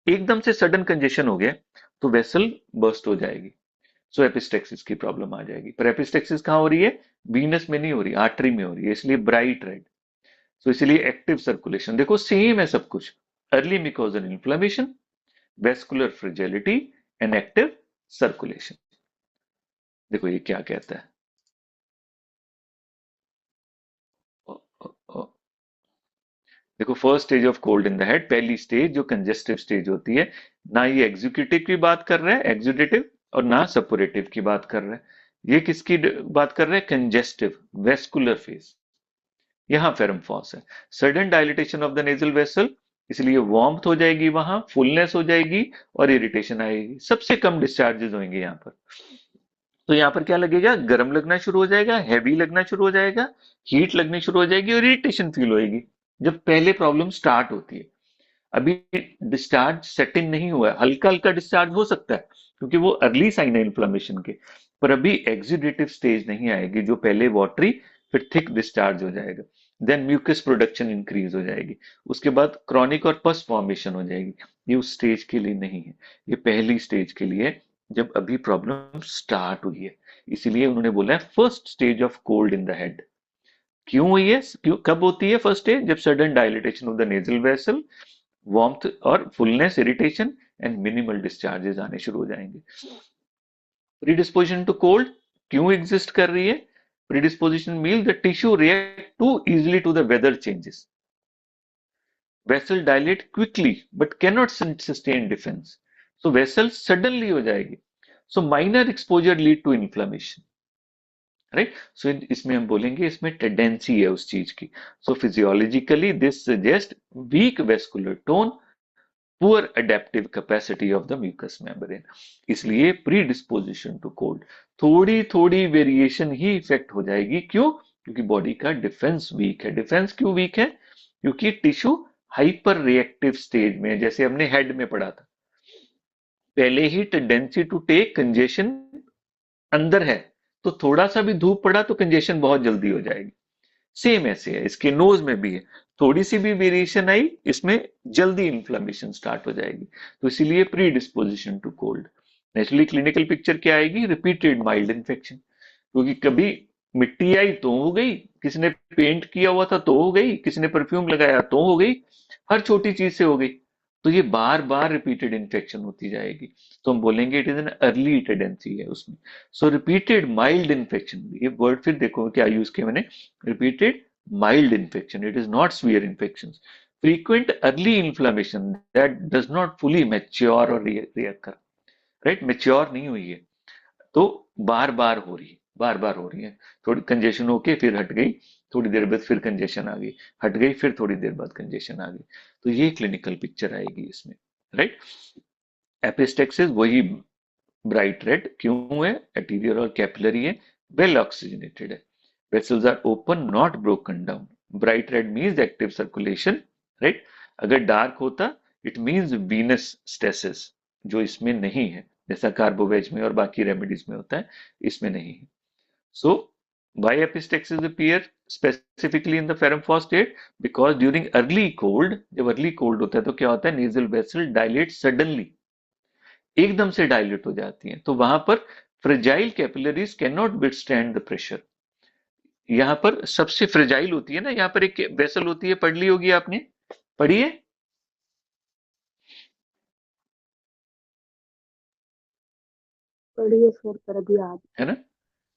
एकदम से सडन कंजेशन हो गया तो वेसल बर्स्ट हो जाएगी, सो एपिस्टेक्सिस की प्रॉब्लम आ जाएगी। पर एपिस्टेक्सिस कहाँ हो रही है? वीनस में नहीं हो रही, आर्टरी में हो रही है, इसलिए ब्राइट रेड। सो इसलिए एक्टिव सर्कुलेशन, देखो सेम है सब कुछ। Early mucosal inflammation, vascular fragility and active circulation. देखो ये क्या कहता है। ओ, ओ, ओ, देखो first stage of cold in the head, पहली स्टेज जो कंजेस्टिव स्टेज होती है, ना ये एग्जीक्यूटिव की बात कर रहा है, एग्जुडेटिव, और ना सपोरेटिव की बात कर रहा है। ये किसकी बात कर रहा है? Congestive vascular phase. यहां फेरमफॉस है। Sudden dilatation of the nasal vessel, इसलिए वार्मथ हो जाएगी, वहां फुलनेस हो जाएगी और इरिटेशन आएगी, सबसे कम डिस्चार्जेस होंगे यहां पर। तो यहाँ पर क्या लगेगा, गर्म लगना शुरू हो जाएगा, हैवी लगना शुरू हो जाएगा, हीट लगनी शुरू हो जाएगी और इरिटेशन फील होएगी जब पहले प्रॉब्लम स्टार्ट होती है। अभी डिस्चार्ज सेट इन नहीं हुआ है, हल्का हल्का डिस्चार्ज हो सकता है क्योंकि वो अर्ली साइन है इन्फ्लेमेशन के, पर अभी एक्सुडेटिव स्टेज नहीं आएगी जो पहले वाटरी फिर थिक डिस्चार्ज हो जाएगा, देन म्यूकस प्रोडक्शन इंक्रीज हो जाएगी, उसके बाद क्रॉनिक और पस फॉर्मेशन हो जाएगी। ये उस स्टेज के लिए नहीं है, ये पहली स्टेज के लिए है, जब अभी प्रॉब्लम स्टार्ट हुई है। इसीलिए उन्होंने बोला है first stage of cold in the head. क्यों हुई है, क्यों कब होती है फर्स्ट स्टेज, जब sudden dilatation of the nasal vessel, warmth और fullness, irritation and minimal discharges आने शुरू हो जाएंगे। प्रीडिस्पोजिशन टू कोल्ड क्यों एग्जिस्ट कर रही है, predisposition mean the tissue react too easily to the weather changes, vessel dilate quickly but cannot sustain defence, so vessel suddenly हो जाएगी, सो minor exposure lead to inflammation, right. So इसमें हम बोलेंगे इसमें टेंडेंसी है उस चीज की। So physiologically this suggest weak vascular tone, poor adaptive capacity of the mucous membrane. इसलिए प्री डिस्पोजिशन टू कोल्ड, थोड़ी थोड़ी वेरिएशन ही इफेक्ट हो जाएगी। क्यों, क्योंकि बॉडी का डिफेंस वीक है। डिफेंस क्यों वीक है, क्योंकि टिश्यू हाइपर रिएक्टिव स्टेज में है, जैसे हमने हेड में पढ़ा था, पहले ही टेंडेंसी टू टेक कंजेशन अंदर है, तो थोड़ा सा भी धूप पड़ा तो कंजेशन बहुत जल्दी हो जाएगी। सेम ऐसे है, इसके नोज में भी है, थोड़ी सी भी वेरिएशन आई इसमें जल्दी इन्फ्लेमेशन स्टार्ट हो जाएगी। तो इसीलिए pre disposition to cold. Naturally clinical picture क्या आएगी, रिपीटेड माइल्ड इन्फेक्शन, क्योंकि कभी मिट्टी आई तो हो गई, किसी ने पेंट किया हुआ था तो हो गई, किसी ने परफ्यूम लगाया तो हो गई, हर छोटी चीज से हो गई, तो ये बार बार रिपीटेड इन्फेक्शन होती जाएगी। तो हम बोलेंगे it is an early tendency है उसमें। सो रिपीटेड माइल्ड इन्फेक्शन, ये वर्ड फिर देखो क्या यूज किया मैंने, repeated mild infection, it is not severe infections, frequent early inflammation that does not fully mature or reoccur, right, mature नहीं हुई है तो बार बार हो रही है, बार बार हो रही है, थोड़ी कंजेशन होके फिर हट गई, थोड़ी देर बाद फिर कंजेशन आ गई, हट गई, फिर थोड़ी देर बाद कंजेशन आ गई, तो ये क्लिनिकल पिक्चर आएगी इसमें, राइट। एपिस्टेक्सिस वही ब्राइट रेड क्यों है, एटीरियर और कैपिलरी है, वेल ऑक्सीजनेटेड है, vessels are open not broken down, bright red means active circulation, right। अगर डार्क होता इट मींस venous stasis, जो इसमें नहीं है, जैसा कार्बोवेज में और बाकी रेमेडीज में होता है, इसमें नहीं है। So why epistaxis appear specifically in the ferrum phosphate, because during early cold, जब early cold होता है तो क्या होता है, nasal vessel dilate suddenly, एकदम से डायलेट हो जाती हैं, तो वहां पर fragile capillaries can not withstand the pressure. यहाँ पर सबसे फ्रेजाइल होती है ना, यहाँ पर एक वेसल होती है, पढ़ ली होगी आपने, पढ़ी है, पढ़िए सर, पर अभी याद है ना।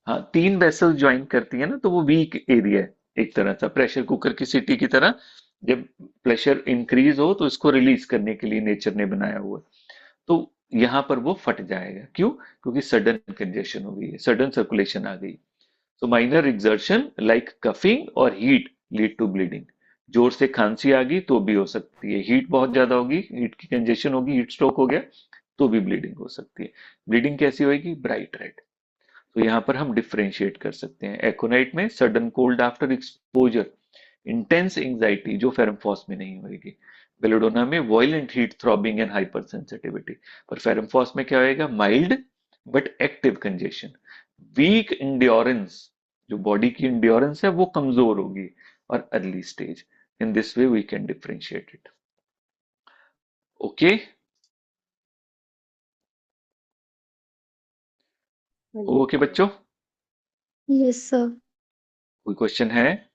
हाँ, तीन वेसल ज्वाइन करती है ना, तो वो वीक एरिया है एक तरह सा, प्रेशर कुकर की सीटी की तरह, जब प्रेशर इंक्रीज हो तो इसको रिलीज करने के लिए नेचर ने बनाया हुआ, तो यहाँ पर वो फट जाएगा। क्यों, क्योंकि सडन कंजेशन हो गई है, सडन सर्कुलेशन आ गई। So minor exertion like coughing और heat lead to bleeding, जोर से खांसी आ गई तो भी हो सकती है, हीट बहुत ज्यादा होगी, हीट की कंजेशन होगी, हीट स्ट्रोक हो गया तो भी ब्लीडिंग हो सकती है। ब्लीडिंग कैसी होगी, ब्राइट रेड। तो यहाँ पर हम डिफ्रेंशिएट कर सकते हैं, एकोनाइट में sudden cold after exposure, intense anxiety जो फेरमफॉस में नहीं होगी, बेलोडोना में violent heat throbbing and hypersensitivity, पर फेरमफॉस में क्या होएगा, mild but active congestion, weak endurance, जो बॉडी की इंड्योरेंस है वो कमजोर होगी, और early stage. In this way we can differentiate it. Okay, okay बच्चों, यस सर। कोई क्वेश्चन है?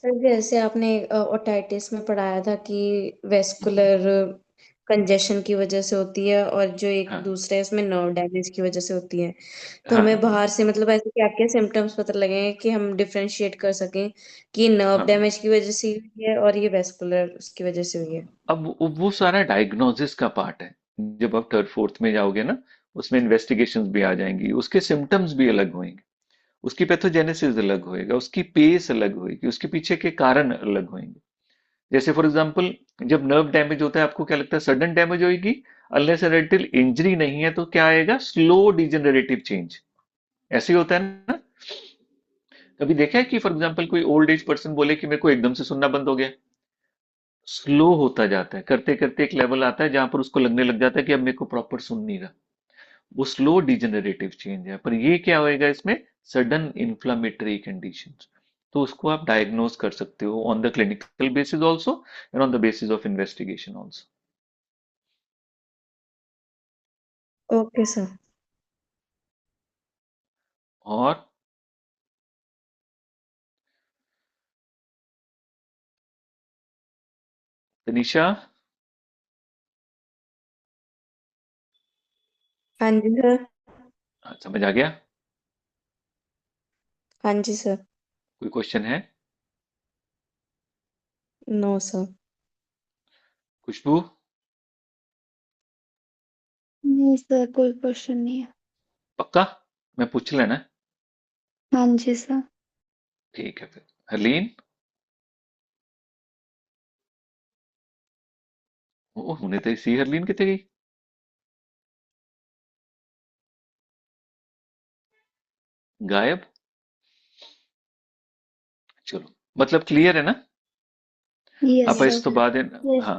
सर जैसे आपने ओटाइटिस में पढ़ाया था कि वेस्कुलर कंजेशन की वजह से होती है और जो एक हाँ दूसरा है उसमें नर्व डैमेज की वजह से होती है, तो हाँ हमें हाँ बाहर से मतलब ऐसे क्या क्या सिम्टम्स पता लगेंगे कि हम डिफरेंशिएट कर सकें कि नर्व हाँ। डैमेज की वजह से हुई है और ये वेस्कुलर उसकी वजह से हुई है। अब वो सारा डायग्नोसिस का पार्ट है, जब आप थर्ड फोर्थ में जाओगे ना, उसमें इन्वेस्टिगेशंस भी आ जाएंगी, उसके सिम्टम्स भी अलग होंगे, उसकी पैथोजेनेसिस अलग होएगा, उसकी पेस अलग होएगी, उसके पीछे के कारण अलग होंगे। जैसे फॉर एग्जांपल जब नर्व डैमेज होता है आपको क्या लगता है सडन डैमेज होगी, अनलेस एंड अनटिल इंजरी नहीं है तो क्या आएगा, स्लो डिजेनरेटिव चेंज। ऐसे ही होता है ना। कभी देखा है कि फॉर एग्जांपल कोई ओल्ड एज पर्सन बोले कि मेरे को एकदम से सुनना बंद हो गया, स्लो होता जाता है, करते करते एक लेवल आता है जहां पर उसको लगने लग जाता है कि अब मेरे को प्रॉपर सुन नहीं रहा। वो स्लो डिजेनरेटिव चेंज है, पर ये क्या होएगा इसमें, सडन इन्फ्लामेटरी कंडीशन। तो उसको आप डायग्नोज कर सकते हो on the clinical basis also and on the basis of investigation also. Okay sir. और तनिषा, हाँ जी सर। समझ आ गया? हाँ जी सर। कोई क्वेश्चन है? No sir. खुशबू? नहीं सर, कोई क्वेश्चन नहीं है। पक्का? मैं पूछ लेना। हाँ जी सर। ठीक है फिर। हरलीन? ओ होने तो इसी, हरलीन कितने गई? गायब? चलो, मतलब क्लियर है ना? यस आप सर। इस तो बाद हाँ,